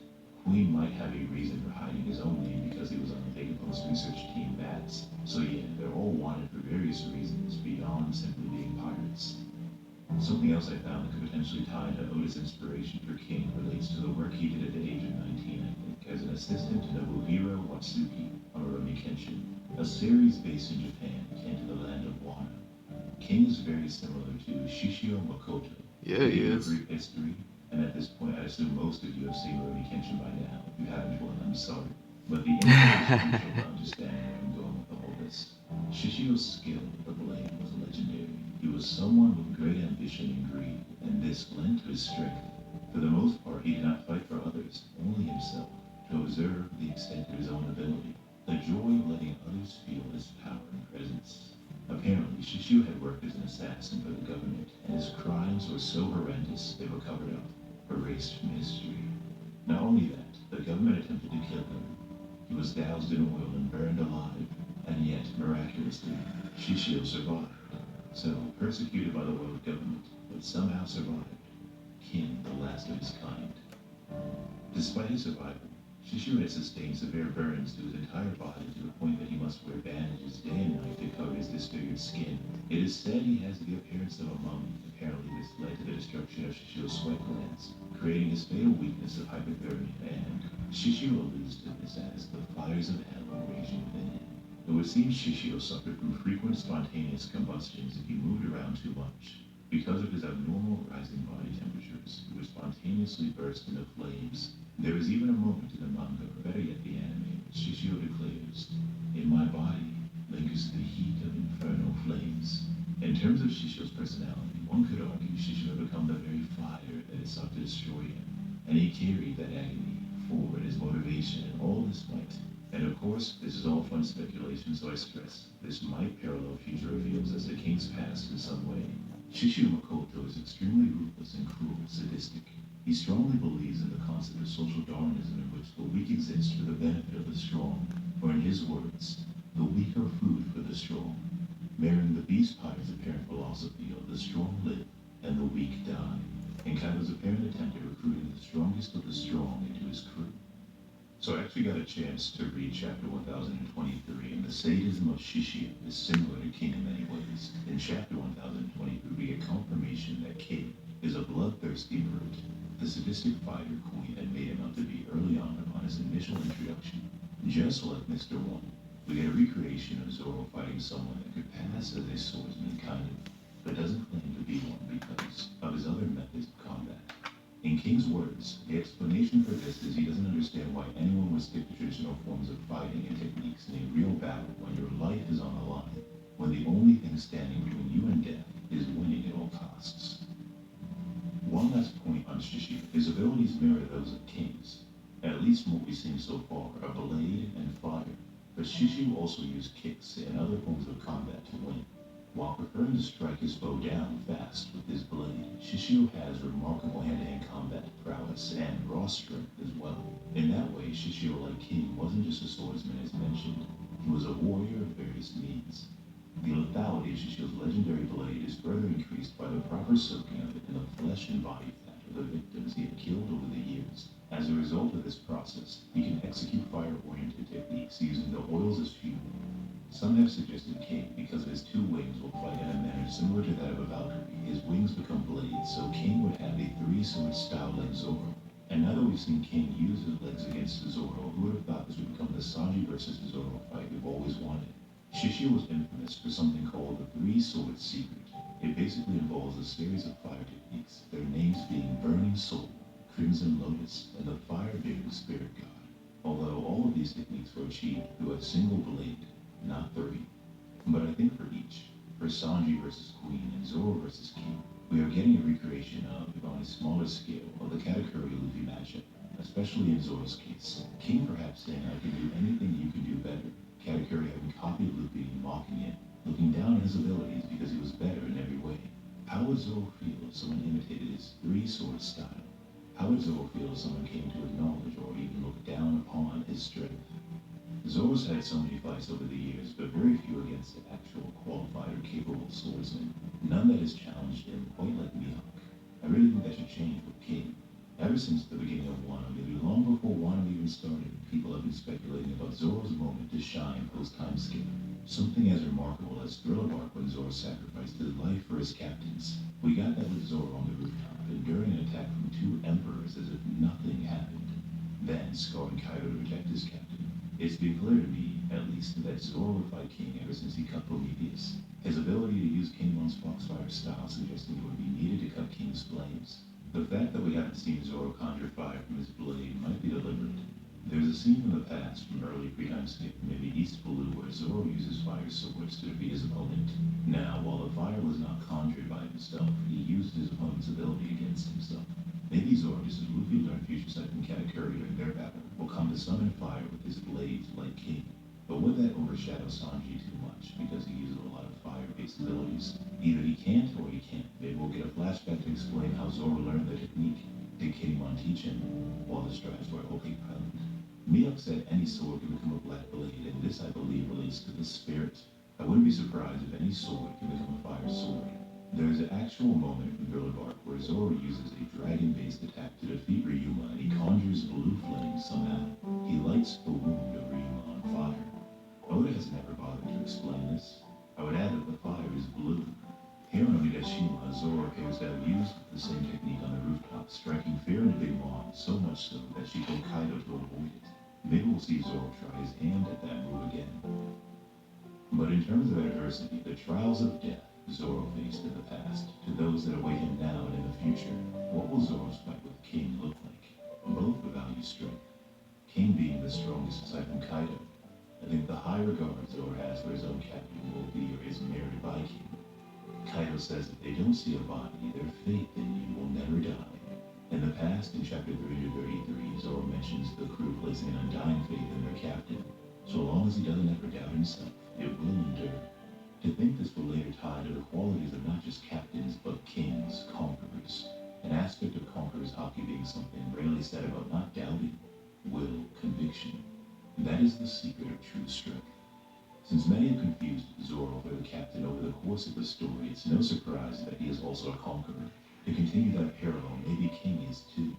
Queen might have a reason for hiding his own name because he was on the Vega Post research team Bats. So yeah, they're all wanted for various reasons beyond simply being pirates. Something else I found that could potentially tie into Oda's inspiration for King relates to the work he did at the age of 19, I think, as an assistant to Nobuhiro Watsuki on Rurouni Kenshin, a series based in Japan akin to the land of Wano. King is very similar to Shishio Makoto. Yeah, he Reading is. Greek history, and at this point I assume most of you have seen Rurouni Kenshin by now. If you haven't, well, I'm sorry. But the information is crucial to understand where I'm going with all this. Shishio's skill with the blade was legendary. He was someone with great ambition and greed, and this lent to his strength. For the most part, he did not fight for others, only himself, to observe the extent of his own ability, the joy of letting others feel his power and presence. Apparently, Shishio had worked as an assassin for the government, and his crimes were so horrendous they were covered up, erased from history. Not only that, the government attempted to kill him. He was doused in oil and burned alive, and yet, miraculously, Shishio survived. So, persecuted by the world government, but somehow survived. King, the last of his kind. Despite his survival, Shishio had sustained severe burns to his entire body to the point that he must wear bandages day and night to cover his disfigured skin. It is said he has the appearance of a mummy. Apparently this led to the destruction of Shishio's sweat glands, creating his fatal weakness of hypothermia, and Shishio alludes to this as the fires of hell raging within him. It would seem Shishio suffered from frequent spontaneous combustions if he moved around too much. Because of his abnormal rising body temperatures, he would spontaneously burst into flames. There is even a moment in the manga, or better yet the anime, in which Shishio declares, "In my body lingers the heat of infernal flames." In terms of Shishio's personality, one could argue Shishio had become the very fire that had sought to destroy him, and he carried that agony forward as motivation in all his might. And of course, this is all fun speculation, so I stress, this might parallel future reveals as the King's past in some way. Shishio Makoto is extremely ruthless and cruel, sadistic. He strongly believes in the concept of social Darwinism in which the weak exist for the benefit of the strong, or in his words, the weak are food for the strong, mirroring the Beast Pirate's apparent philosophy of the strong live and the weak die, and Kaido's apparent attempt at recruiting the strongest of the strong into his crew. So I actually got a chance to read chapter 1023, and the sadism of Shishio is similar to King in many ways. In chapter 1023, we get confirmation that King is a bloodthirsty brute. The sadistic fighter Queen had made him out to be early on upon his initial introduction. Just like Mr. One, we get a recreation of Zoro fighting someone that could pass as a swordsman kind of, but doesn't claim to be one because of his other methods of combat. In King's words, the explanation for this is he doesn't understand why anyone would stick to traditional forms of fighting and techniques in a real battle when your life is on the line. When when the only thing standing between you and death is winning at all costs. One last point on Shishio. His abilities mirror those of kings, at least from what we've seen so far, a blade and fire. But Shishio also used kicks and other forms of combat to win. While preferring to strike his foe down fast with his blade, Shishio has remarkable hand-to-hand combat prowess and raw strength as well. In that way, Shishio, like King, wasn't just a swordsman as mentioned. He was a warrior of various needs. The lethality of Shishio's legendary blade is further increased by the proper soaking of it in the flesh and body fat of the victims he had killed over the years. As a result of this process, he can execute fire-oriented techniques using the oils as fuel. Some have suggested King, because of his two wings, will fight in a manner similar to that of a Valkyrie. His wings become blades, so King would have a three-sword style like Zoro. And now that we've seen King use his legs against Zoro, who would have thought this would become the Sanji versus Zoro fight we've always wanted? Shishio was infamous for something called the three-sword secret. It basically involves a series of fire techniques, their names being Burning Soul, Crimson Lotus, and the Fire-Bearing Spirit God. Although all of these techniques were achieved through a single blade, not three. But I think for each, for Sanji versus Queen and Zoro versus King, we are getting a recreation of, if on a smaller scale, of the Katakuri-Luffy matchup, especially in Zoro's case. King perhaps saying, I can do anything you can do better. Katakuri having copied Luffy and mocking him, looking down on his abilities because he was better in every way. How would Zoro feel if someone imitated his three-sword style? How would Zoro feel if someone came to acknowledge or even look down upon his strength? Zoro's had so many fights over the years, but very few against an actual qualified or capable swordsman. None that has challenged him quite like Mihawk. I really think that should change with King. Ever since the beginning of Wano, maybe long before Wano even started, people have been speculating about Zoro's moment to shine post-time skip. Something as remarkable as Thriller Bark when Zoro sacrificed his life for his captains. We got that with Zoro on the rooftop, enduring an attack from two emperors as if nothing happened. Then scarring Kaido to protect his captain. It's been clear to me, at least, that Zoro would fight King ever since he cut Prometheus. His ability to use Kinemon's Foxfire style suggesting it would be needed to cut King's flames. The fact that we haven't seen Zoro conjure fire from his blade might be deliberate. There's a scene from the past, from early pre-time skip, maybe East Blue, where Zoro uses fire swords to defeat his opponent. Now, while the fire was not conjured by himself, he used his opponent's ability against himself. Maybe Zoro, just as Luffy learned Future Sight from Katakuri during their battle, will come to summon fire with his blades like King. But would that overshadow Sanji too much, because he uses a lot of fire-based abilities? Either he can't or he can't. Maybe we'll get a flashback to explain how Zoro learned the technique. Did Kinemon teach him, while the strides were Oak Island? Mihawk said any sword can become a black blade, and this, I believe, relates to the spirit. I wouldn't be surprised if any sword can become a fire sword. There is an actual moment from Thriller Bark where Zoro uses a dragon-based attack to defeat Ryuma, and he conjures blue flames somehow. He lights the wound of Ryuma on fire. Oda has never bothered to explain this. I would add that the fire is blue. Here on Onigashima, Zoro appears to have used the same technique on the rooftop, striking fear into Big Mom, so much so that she told Kaido to avoid it. Maybe we'll see Zoro try his hand at that move again. But in terms of adversity, the trials of death Zoro faced in the past, to those that await him now and in the future, what will Zoro's fight with King look like? Both value strength. King being the strongest aside from Kaido. I think the high regard Zoro has for his own captain will be or is merited by King. Kaido says if they don't see a body, their faith in you will never die. In the past, in chapter 333, Zoro mentions the crew placing an undying faith in their captain. So long as he doesn't ever doubt himself, it will endure. To think this will later tie to the qualities of not just captains, but kings, conquerors. An aspect of conqueror's hockey being something rarely said about not doubting. Will, conviction. That is the secret of true strength. Since many have confused Zoro for the captain over the course of the story, it's no surprise that he is also a conqueror. To continue that parallel, maybe King is too.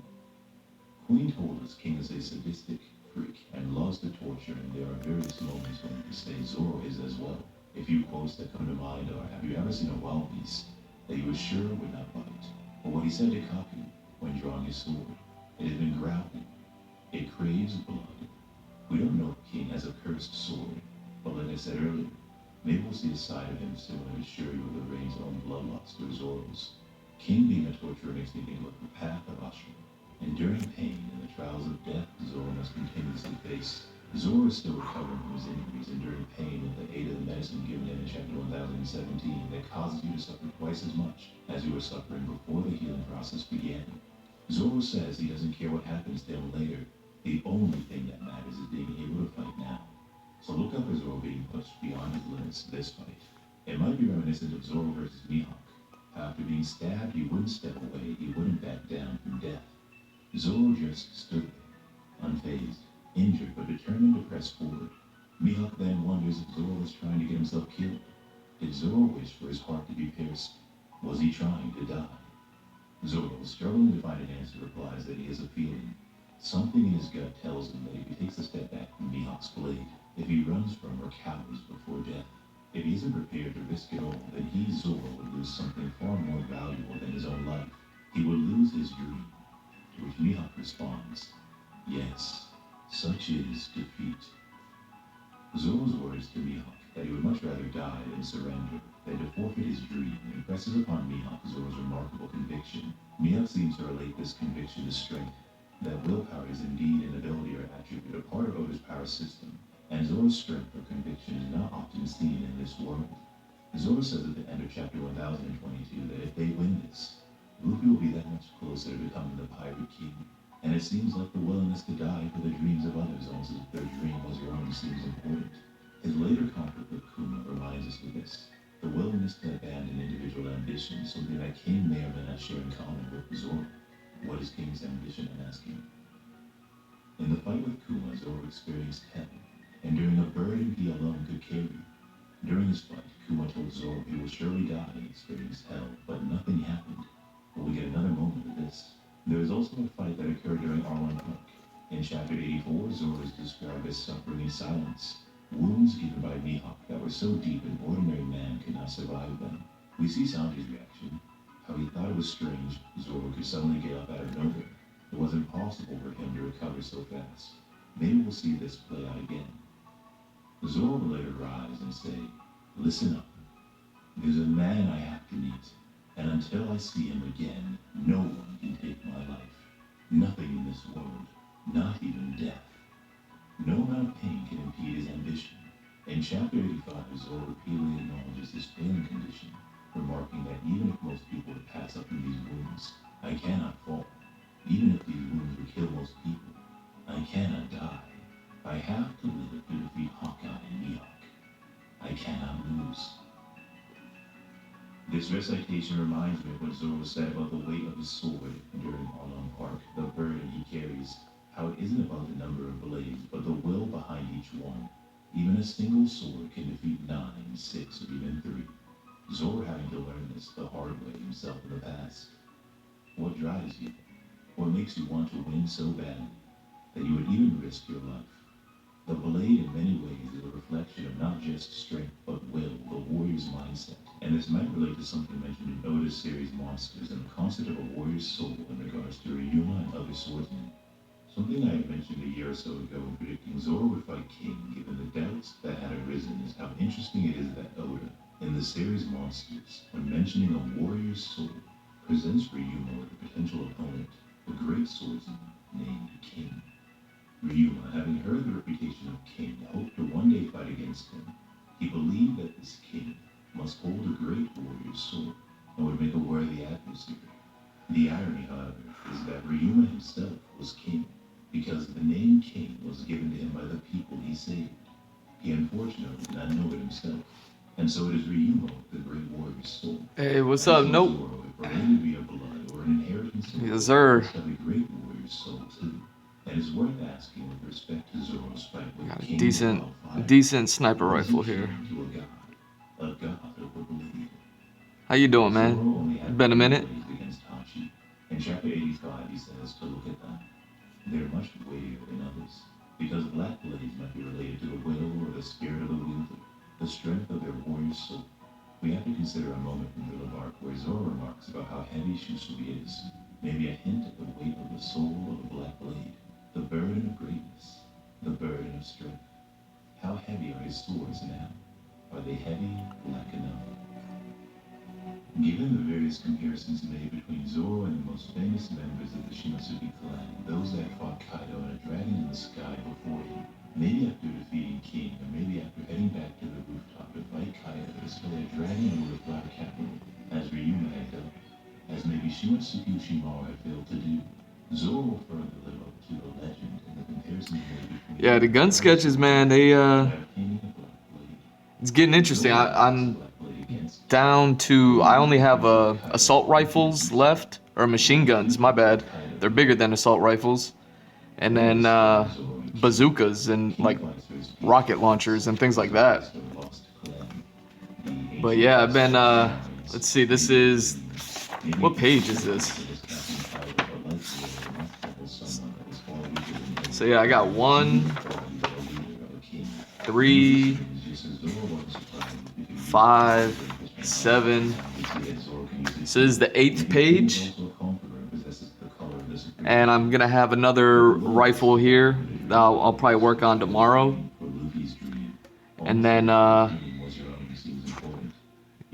Queen told us King is a sadistic freak and loves to torture, and there are various moments when we say Zoro is as well. A few quotes that come to mind are, have you ever seen a wild beast that you were sure would not bite? Or what he said to Kaku when drawing his sword. It has been growling. It craves blood. We don't know if King has a cursed sword, but like I said earlier, maybe we'll see a side of him similar to Shiryu with the Rain's own bloodlust or Zoro's. King being a torturer makes me think of the path of Ashura. Enduring pain and the trials of death Zoro must continuously face. Zoro is still recovering from his injuries, enduring pain with the aid of the medicine given him in chapter 1017 that causes you to suffer twice as much as you were suffering before the healing process began. Zoro says he doesn't care what happens to him later. The only thing that matters is being able to fight now. So look up for Zoro being pushed beyond his limits this fight. It might be reminiscent of Zoro versus Mihawk. How after being stabbed, he wouldn't step away, he wouldn't back down from death. Zoro just stood there, unfazed, injured but determined to press forward. Mihawk then wonders if Zoro was trying to get himself killed. Did Zoro wish for his heart to be pierced? Was he trying to die? Zoro, struggling to find an answer, replies that he has a feeling. Something in his gut tells him that if he takes a step back from Mihawk's blade, if he runs from or cowers before death, if he isn't prepared to risk it all, then he, Zoro, would lose something far more valuable than his own life. He would lose his dream. To which Mihawk responds, yes, such is defeat. Zoro's words to Mihawk that he would much rather die than surrender, than to forfeit his dream, impresses upon Mihawk Zoro's remarkable conviction. Mihawk seems to relate this conviction to strength, that willpower is indeed an ability or attribute, a part of Oda's power system, and Zoro's strength or conviction is not often seen in this world. Zoro says at the end of chapter 1022 that if they win this, Luffy will be that much closer to becoming the Pirate King, and it seems like the willingness to die for the dreams of others, almost as if their dream was your own, seems important. His later conflict with Kuma reminds us of this, the willingness to abandon individual ambition, something that King may or may not share in common with Zoro. What is King's ambition, I'm asking? In the fight with Kuma, Zoro experienced hell, enduring a burden he alone could carry. During this fight, Kuma told Zoro he will surely die and experience hell, but nothing happened. Will we get another moment of this? There is also a fight that occurred during Arlong Park. In chapter 84, Zoro is described as suffering in silence, wounds given by Mihawk that were so deep an ordinary man could not survive them. We see Sanji's reaction, how he thought it was strange Zoro could suddenly get up out of nowhere. It was impossible for him to recover so fast. Maybe we'll see this play out again. Zoro will later rise and say, listen up. There's a man I have to meet, and until I see him again, no one can take my life. Nothing in this world, not even death. No amount of pain can impede his ambition. In chapter 85, Zoro repeatedly acknowledges his failing condition, remarking that even if most people would pass up from these wounds, I cannot fall. Even if these wounds would kill most people, I cannot die. I have to live to defeat Hawkeye and Mihawk. I cannot lose. This recitation reminds me of what Zoro said about the weight of his sword during Arlong Park, the burden he carries, how it isn't about the number of blades, but the will behind each one. Even a single sword can defeat 9, 6, or even 3. Zoro having to learn this the hard way himself in the past. What drives you? What makes you want to win so badly that you would even risk your life? The blade in many ways is a reflection of not just strength, but will, the warrior's mindset. And this might relate to something mentioned in Oda's series Monsters and the concept of a warrior's soul in regards to Ryuma and other swordsmen. Something I had mentioned a year or so ago in predicting Zoro would fight King, given the doubts that had arisen, is how interesting it is that Oda, in the series Monsters, when mentioning a warrior's soul, presents Ryuma with a potential opponent, a great swordsman named King. Ryuma, having heard the reputation of King, hoped to one day fight against him. He believed that this King must hold a great warrior's sword and would make a worthy adversary. The irony, however, is that Ryuma himself was King, because the name King was given to him by the people he saved. He unfortunately did not know it himself, and so it is Ryuma with the great warrior's soul. Hey, what's up? So Nope. Zoro, if related via blood or an inheritance, Yes, sir. must have a great warrior's soul too. And it's worth asking with respect to Zoro's fight with Got a King decent sniper Was he rifle here. kin to a god of the blade? How you doing, Zoro man? only had Been a 3 minute? blades against Hachi. In chapter 85, he says to look at them. They're much weightier than others, because black blades might be related to the will or the spirit of the wielder, the strength of their warrior's soul. We have to consider a moment from the remark where Zoro remarks about how heavy Shusui is, maybe a hint at the weight of the soul of a black blade, the burden of greatness, the burden of strength. How heavy are his swords now? Are they heavy, black enough? Given the various comparisons made between Zoro and the most famous members of the Shimotsuki clan, those that fought Kaido and a dragon in the sky before him, maybe after defeating King, or maybe after heading back to the rooftop to fight Kaido, a dragon over the flower capital. As for you, Maheko, as maybe Shimatsuki Ushimaro had failed to do, Zoro will further live up to the legend and the comparison made between Yeah, the gun sketches, man, they painting a black lady. it's getting interesting. I'm Black lady against down to I only have assault rifles left or machine guns. My bad. They're bigger than assault rifles, and then bazookas and like rocket launchers and things like that. But yeah, I've been let's see. This is what page is this? So yeah, I got 1, 3, 5, 7. So this is the 8th page. And I'm gonna have another rifle here that I'll probably work on tomorrow. And then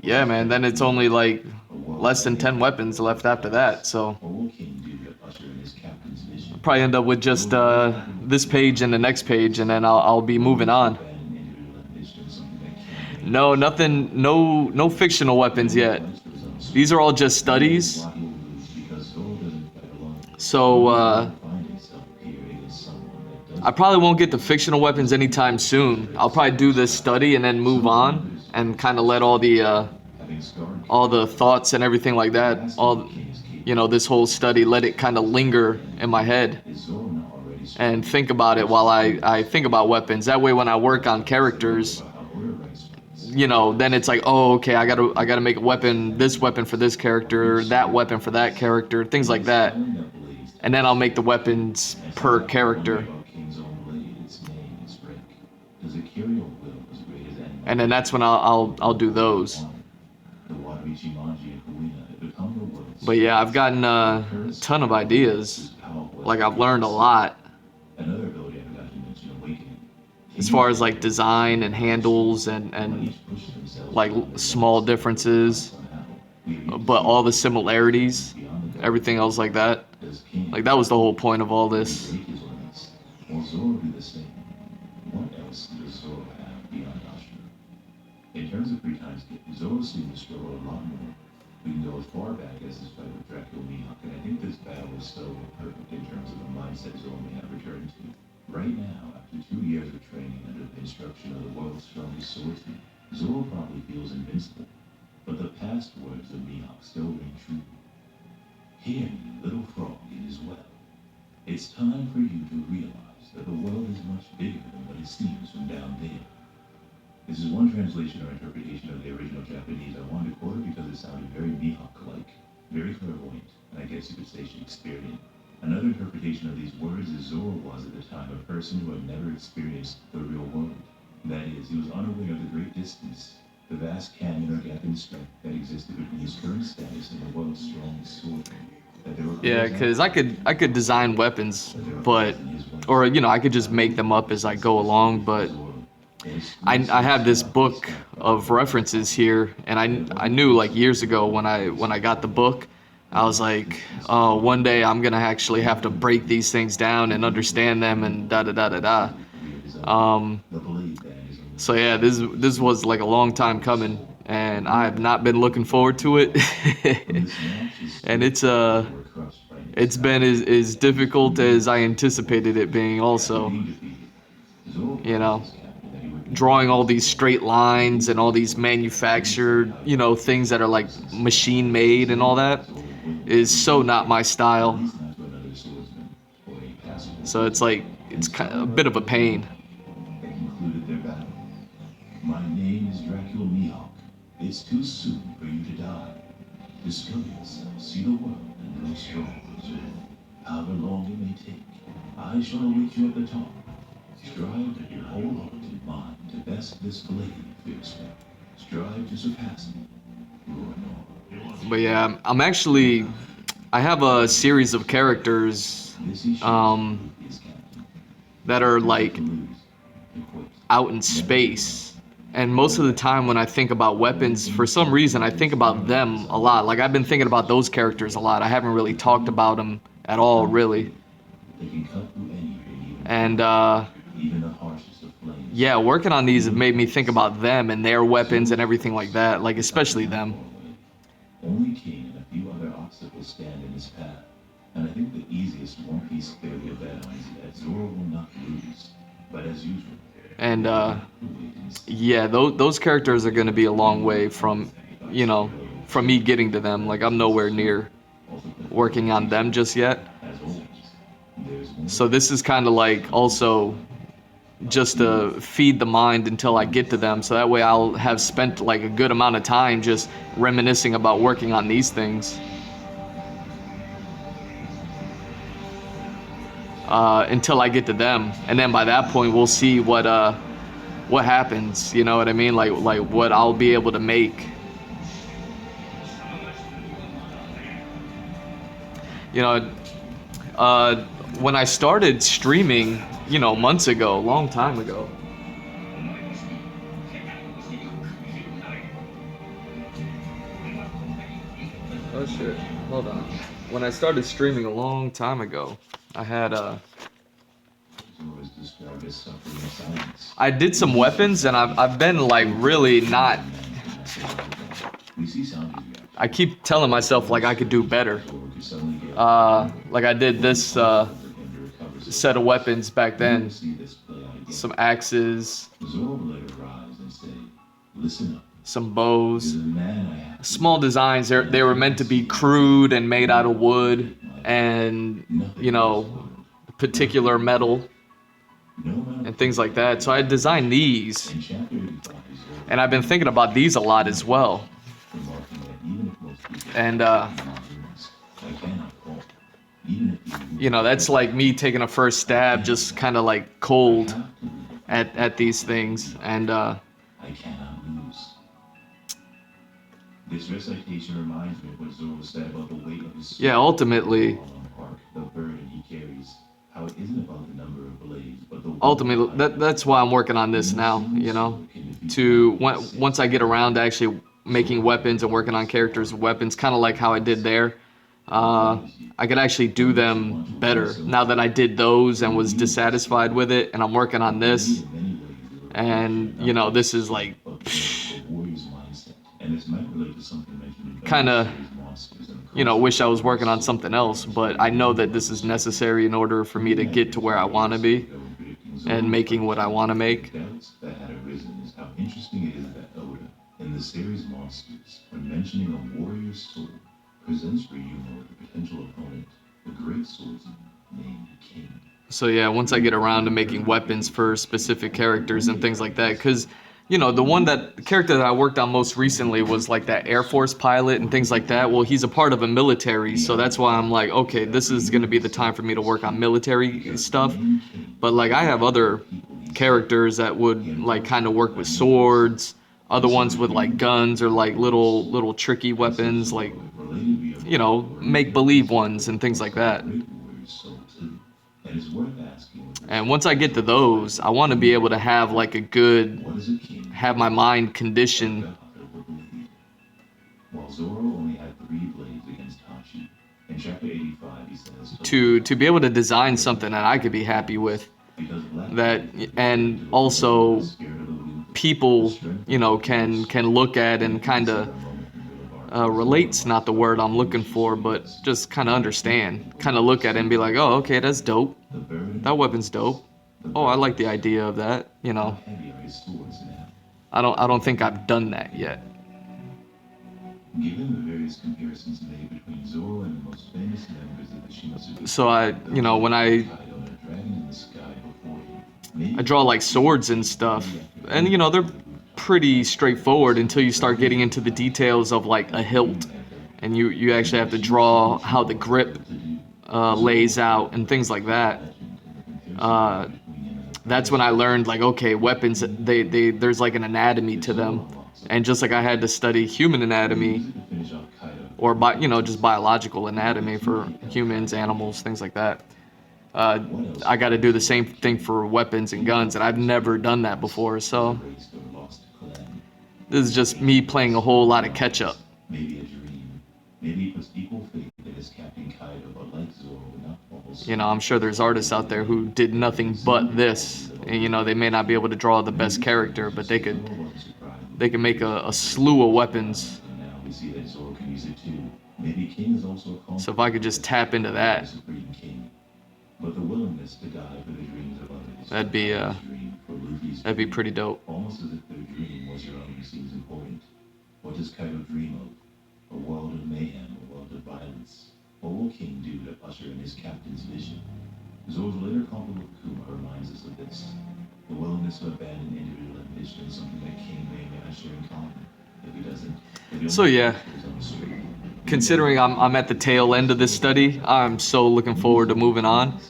yeah, man, then it's only like less than 10 weapons left after that, so I'll probably end up with just this page and the next page, and then I'll be moving on. No, nothing, no fictional weapons yet. These are all just studies. So I probably won't get the fictional weapons anytime soon. I'll probably do this study and then move on and kind of let all the thoughts and everything like that, this whole study, let it kind of linger in my head and think about it while I think about weapons. That way when I work on characters, then it's like, oh, okay, I gotta make a weapon, this weapon for this character, that weapon for that character, things like that. And then I'll make the weapons per character. And then that's when I'll do those. But yeah, I've gotten a ton of ideas. Like I've learned a lot. As far as like design and handles and like small differences, but all the similarities, everything else like that. Like that was the whole point of all this. In terms of free time skip, Zoro seemed to struggle a lot more. We can go as far back as his fight with Dracula Mihawk, and I think this battle was so perfect in terms of the mindset Zoro may have returned to. Right now, after 2 years of training under the instruction of the world's strongest swordsman, Zoro probably feels invincible. But the past words of Mihawk still ring true. Hear me, little frog, it is well. It's time for you to realize that the world is much bigger than what it seems from down there. This is one translation or interpretation of the original Japanese. I wanted to quote it because it sounded very Mihawk-like, very clairvoyant, and I guess you could say Shakespearean. Another interpretation of these words is Zoro was at the time a person who had never experienced the real world. That is, he was unaware of the great distance, the vast canyon or gap in strength that existed between his current status and the world's strongest swordsman. Yeah, because I could design weapons, but, or I could just make them up as I go along, but I have this book of references here, and I knew like years ago when I got the book, I was like, oh, one day I'm gonna actually have to break these things down and understand them and da da da da da. So yeah, this was like a long time coming, and I have not been looking forward to it. And it's been as difficult as I anticipated it being also. Drawing all these straight lines and all these manufactured, things that are like machine made and all that is so not my style. So it's like, it's kind of a bit of a pain. My name is Dracula Mihawk. It's too soon for you to die. Discover yourself, see the world, and grow strong. However long it may take, I shall await you at the top. Strive to your whole heart and mind to best this blade fiercely. Strive to surpass me. But yeah, I have a series of characters that are like out in space. And most of the time when I think about weapons, for some reason, I think about them a lot. Like I've been thinking about those characters a lot. I haven't really talked about them at all, really. And Even the harshest of flames. Yeah, working on these have made me think about them and their weapons and everything like that. Like, especially them. Only King and a few other obstacles stand in his path. And I think the easiest One Piece theory of that is that Zoro will not lose. But as usual. And, yeah, those characters are going to be a long way from, from me getting to them. Like, I'm nowhere near working on them just yet. So this is kind of like also just to feed the mind until I get to them. So that way I'll have spent like a good amount of time just reminiscing about working on these things. Until I get to them. And then by that point we'll see what happens, you know what I mean? Like what I'll be able to make. You know, when I started streaming, months ago, a long time ago. Oh shit, hold on. When I started streaming a long time ago, I had I did some weapons, and I've been like really not. I keep telling myself like I could do better. Like I did this set of weapons back then, some axes, some bows, small designs. They were meant to be crude and made out of wood and particular metal and things like that. So I designed these, and I've been thinking about these a lot as well. And that's like me taking a first stab, just kind of like cold at these things. And I cannot lose. This recitation reminds me of what Zoro said about the weight of his yeah, ultimately, the burden he carries. How it isn't about the number of blades, but the ultimately that's why I'm working on this now. Once I get around to actually making weapons and working on characters and weapons, kind of like how I did there. I could actually do them better now that I did those and was dissatisfied with it, and I'm working on this. And this is like kind of wish I was working on something else, but I know that this is necessary in order for me to get to where I want to be and making what I want to make. Doubts that had arisen is how interesting it is that Oda, in the series Monsters, when mentioning a warrior's soul, presents Ryuno with a potential opponent, the great swordsman named King. So yeah, once I get around to making weapons for specific characters and things like that, because the character that I worked on most recently was like that Air Force pilot and things like that. Well, he's a part of a military, so that's why I'm like, okay, this is gonna be the time for me to work on military stuff. But like I have other characters that would like kind of work with swords, other ones with like guns or like little tricky weapons, like make believe ones and things like that. And once I get to those, I want to be able to have like have my mind conditioned to be able to design something that I could be happy with, that and also people can look at and kind of relate's not the word I'm looking for, but just kind of understand, kind of look at it and be like, oh, okay, that's dope. That weapon's dope. Oh, I like the idea of that. I don't think I've done that yet. Given the various comparisons made between Zoro and the most famous members of the Shinosuke, so when I draw like swords and stuff, and they're pretty straightforward until you start getting into the details of like a hilt, and you actually have to draw how the grip lays out and things like that. That's when I learned like, okay, weapons, there's like an anatomy to them, and just like I had to study human anatomy or just biological anatomy for humans, animals, things like that. I got to do the same thing for weapons and guns, and I've never done that before, so this is just me playing a whole lot of catch up. maybe a dream, maybe it was equal fate that is Captain Kaido, but like Zoro, not false. I'm sure there's artists out there who did nothing but this, And, you know, they may not be able to draw the best character, but they could make a slew of weapons. Now we see that Zoro can use it too. Maybe King is also a So if I could just tap into that, Supreme King. But the willingness to die for the dreams of others. that'd be pretty dope. Almost as if their dream was your own seems important. What does Kaido dream of? A world of mayhem, a world of violence. What will King do to usher in his captain's vision? Zoro's later conflict with Kuma reminds us of this. The willingness to abandon individual ambition is something that King may not share in common. If he doesn't, So yeah, considering I'm at the tail end of this study, I'm so looking forward to moving on.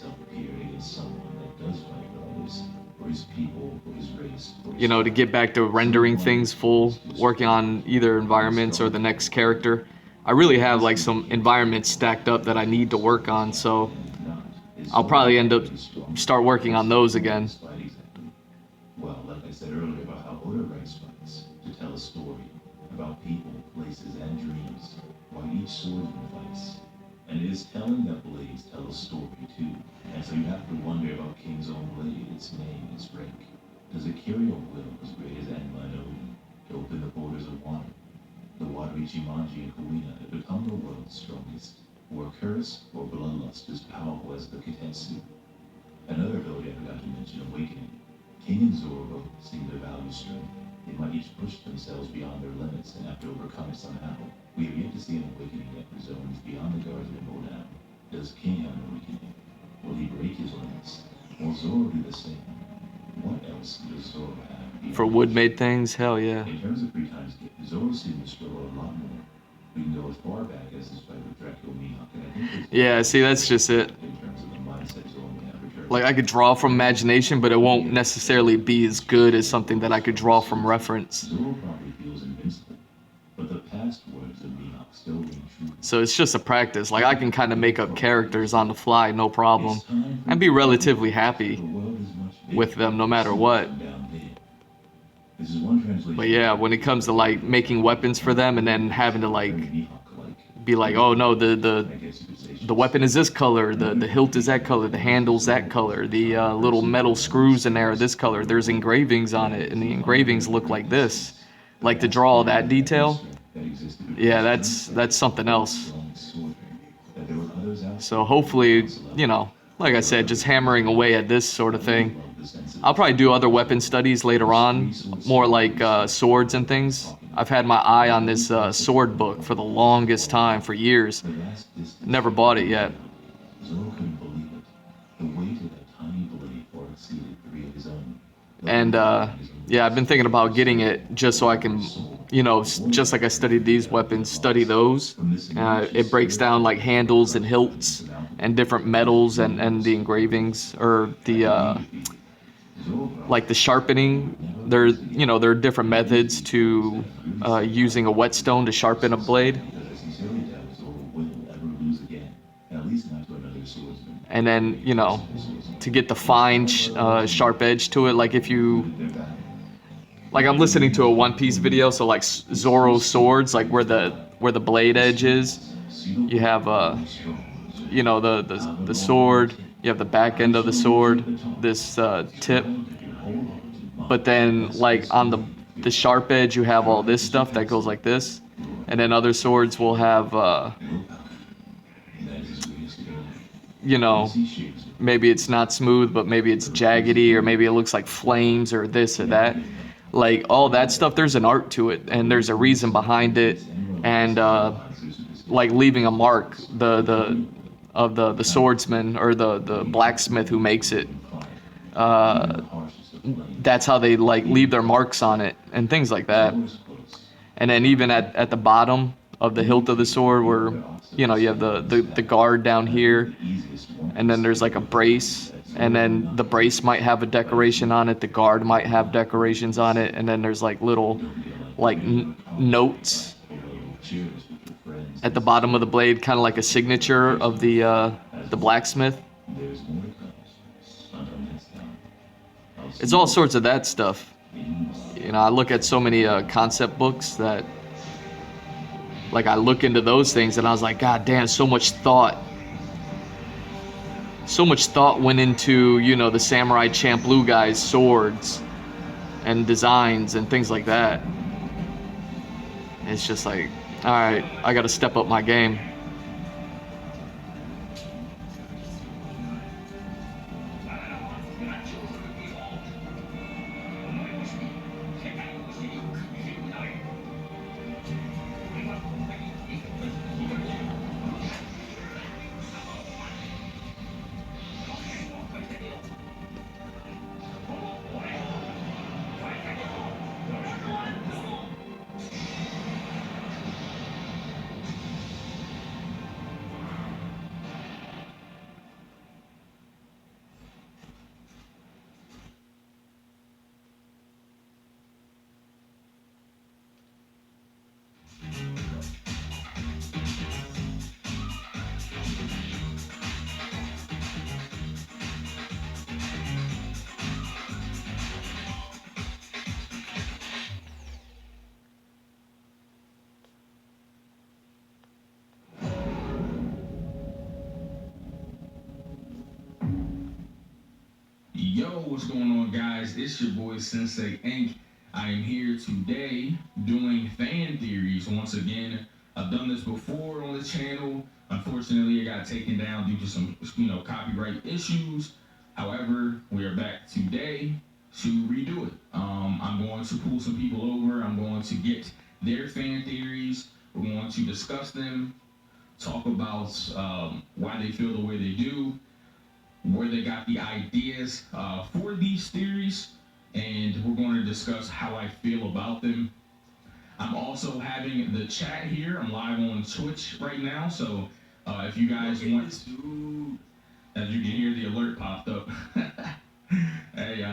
You know, to get back to rendering things full, working on either environments or the next character. I really have like some environments stacked up that I need to work on, so I'll probably end up start working on those again. Well, like I said earlier about how Oda writes fights to tell a story about people, places, and dreams, while each swordsman fights. And it is telling that blades tell a story too. And so you have to wonder about King's own blade, its name, its rank. Does it carry a will as great as Enma and Odin to open the borders of water? The watery Ichimonji and Kuina have become the world's strongest, or curse or bloodlust as powerful as the Kitetsu. Another ability I forgot to mention, Awakening. King and Zoro seem to value strength. They might each push themselves beyond their limits and have to overcome it somehow. We have yet to see an awakening yet for zones beyond the guards we know now. Does King have an awakening? Will he break his limits? Will Zoro do the same? What else does Zoro have? For wood-made things, hell yeah. In terms of free time skip, Zoro seems to struggle a lot more. We can go as far back as his fight with Draco Mihawk, and I think Yeah, see, that's just it. in terms of the mindset Zoro may have returned. Like I could draw from imagination, but it won't necessarily be as good as something that I could draw from reference. Zoro probably feels invincible, but the past words of Mihawk still ring true. So it's just a practice. Like I can kind of make up characters on the fly, no problem, and be relatively happy The world is much bigger with them no matter what. down there. This is one translation. But yeah, when it comes to like making weapons for them and then having to like Mihawk-like. be like, oh no, I guess you could say the weapon is this color, the hilt is that color, the handle's that color, the little metal screws in there are this color, there's engravings on it, and the engravings look like this. Like to draw all that detail, yeah, that's something else. So hopefully, you know, like I said, just hammering away at this sort of thing. I'll probably do other weapon studies later on, more like swords and things. I've had my eye on this sword book for the longest time, for years. Never bought it yet. Zoro couldn't believe it. The weight of that tiny blade far exceeded 3 of his own. And yeah, I've been thinking about getting it just so I can, you know, just like I studied these weapons, study those. It breaks down like handles and hilts and different metals and the engravings, or the like the sharpening. There are different methods to using a whetstone to sharpen a blade. And then, you know, to get the fine sharp edge to it, like if you, like I'm listening to a One Piece video, so like Zoro's swords, like where the blade edge is, you have you know, the sword, you have the back end of the sword, this tip, but then like on the sharp edge you have all this stuff that goes like this, and then other swords will have you know, maybe it's not smooth, but maybe it's jaggedy, or maybe it looks like flames or this or that. Like all that stuff, there's an art to it, and there's a reason behind it, and like leaving a mark, the swordsman or the blacksmith who makes it. That's how they like leave their marks on it and things like that. And then even at the bottom of the hilt of the sword, where, you know, you have the guard down here, and then there's like a brace, and then the brace might have a decoration on it, the guard might have decorations on it, and then there's like little like notes at the bottom of the blade, kind of like a signature of the blacksmith. It's all sorts of that stuff. You know, I look at so many concept books that, like, I look into those things and I was like, God damn, so much thought so much thought went into, you know, the Samurai Champloo guys' swords and designs and things like that. It's just like, all right, I got to step up my game. Yo, what's going on, guys? It's your boy Sensei Inc. I am here today doing fan theories once again. I've done this before on the channel. Unfortunately, it got taken down due to some, copyright issues. However, we are back today to redo it. I'm going to pull some people over. I'm going to get their fan theories. We're going to discuss them, talk about why they feel the way they do, where they got the ideas for these theories, and we're going to discuss how I feel about them. I'm also having the chat here. I'm live on Twitch right now, so if you guys want to, as you can hear, the alert popped up. Hey,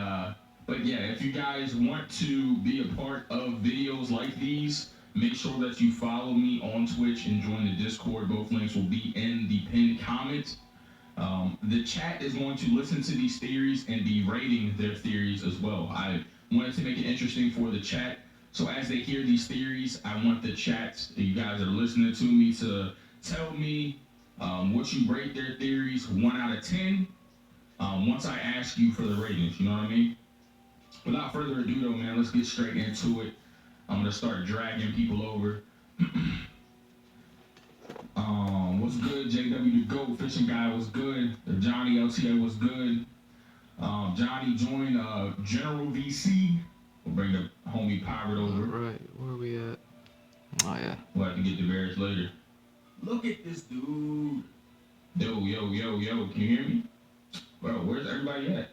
but yeah, if you guys want to be a part of videos like these, make sure that you follow me on Twitch and join the Discord. Both links will be in the pinned comment. The chat is going to listen to these theories and be rating their theories as well. I wanted to make it interesting for the chat. So as they hear these theories, I want the chat, you guys that are listening to me, to tell me what you rate their theories 1 out of 10. Once I ask you for the ratings, you know what I mean? Without further ado though, man, let's get straight into it. I'm gonna start dragging people over. What's good? JW the GOAT Fishing Guy was good. Johnny LTA was good. Johnny joined General VC. We'll bring the homie Pirate over. Right, where are we at? Oh yeah. We'll have to get to Varys later. Look at this dude. Yo. Can you hear me? Bro, where's everybody at?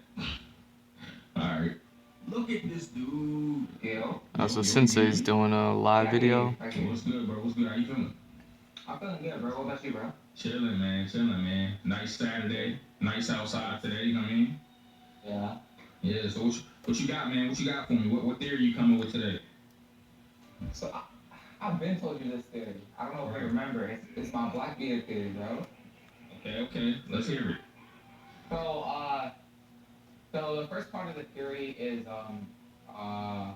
Alright. Look at this dude. Yo. So Sensei's doing a live video. What's good, bro? What's good? How you feeling? I'm feeling good, bro. What about you, bro? Chilling, man. Nice Saturday. Nice outside today, you know what I mean? Yeah. Yeah, so what you got, man? What you got for me? What theory you coming with today? So I've been told you this theory. I don't know if you remember. It's my Blackbeard theory, bro. Okay. Let's hear it. So the first part of the theory is how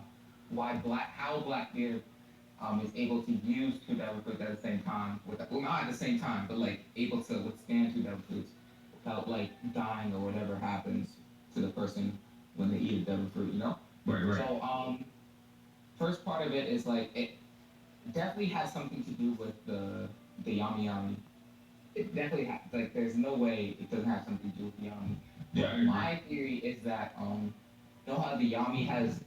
Blackbeard is able to use 2 devil fruits at the same time. Well, not at the same time, but like able to withstand 2 devil fruits without like dying or whatever happens to the person when they eat a devil fruit, you know? Right. So first part of it is like it definitely has something to do with the Yami. It definitely has, like, there's no way it doesn't have something to do with the Yami. Yeah, I agree. My theory is that you know how the Yami has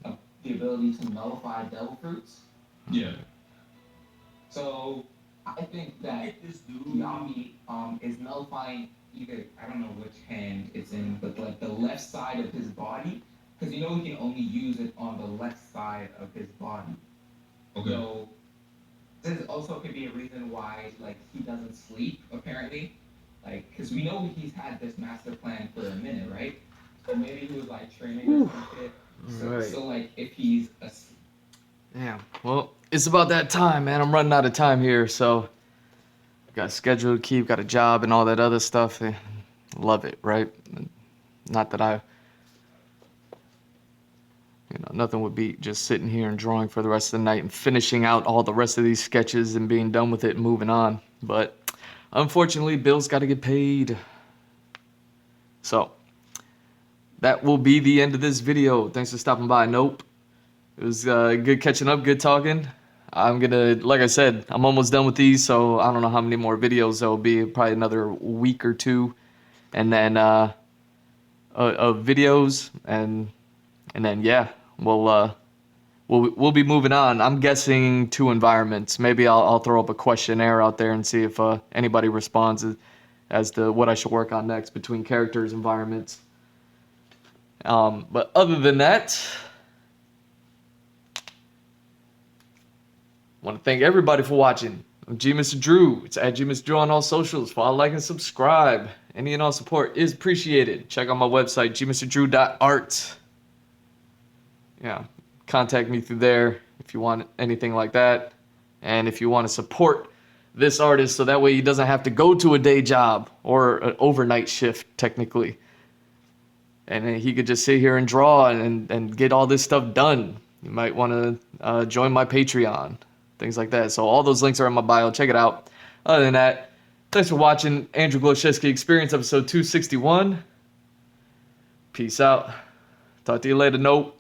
the ability to nullify devil fruits? Yeah. So I think that Yami is nullifying either, I don't know which hand it's in, but like the left side of his body, because you know he can only use it on the left side of his body. Okay. So this also could be a reason why like he doesn't sleep apparently, like because we know he's had this master plan for a minute, right? So maybe he was like training or some shit. So like if he's a Yeah. Well, it's about that time, man. I'm running out of time here, so got a schedule to keep, got a job and all that other stuff. Love it, right? Not that nothing would beat just sitting here and drawing for the rest of the night and finishing out all the rest of these sketches and being done with it and moving on. But unfortunately, bills got to get paid. So that will be the end of this video. Thanks for stopping by. Nope. It was good catching up, good talking. I'm gonna, like I said, I'm almost done with these, so I don't know how many more videos there'll be. Probably another week or two, and then of videos, and then yeah, we'll be moving on. I'm guessing 2 environments. Maybe I'll throw up a questionnaire out there and see if anybody responds as to what I should work on next between characters, environments. But other than that, I want to thank everybody for watching. I'm G Mr. Drew. It's at G Mr. Drew on all socials. Follow, like, and subscribe. Any and all support is appreciated. Check out my website, gmrdrew.art. Yeah, contact me through there if you want anything like that. And if you want to support this artist so that way he doesn't have to go to a day job or an overnight shift, technically. And he could just sit here and draw and get all this stuff done. You might want to join my Patreon, things like that. So all those links are in my bio. Check it out. Other than that, thanks for watching Andrew Glowczewski Experience, episode 261. Peace out. Talk to you later. Nope.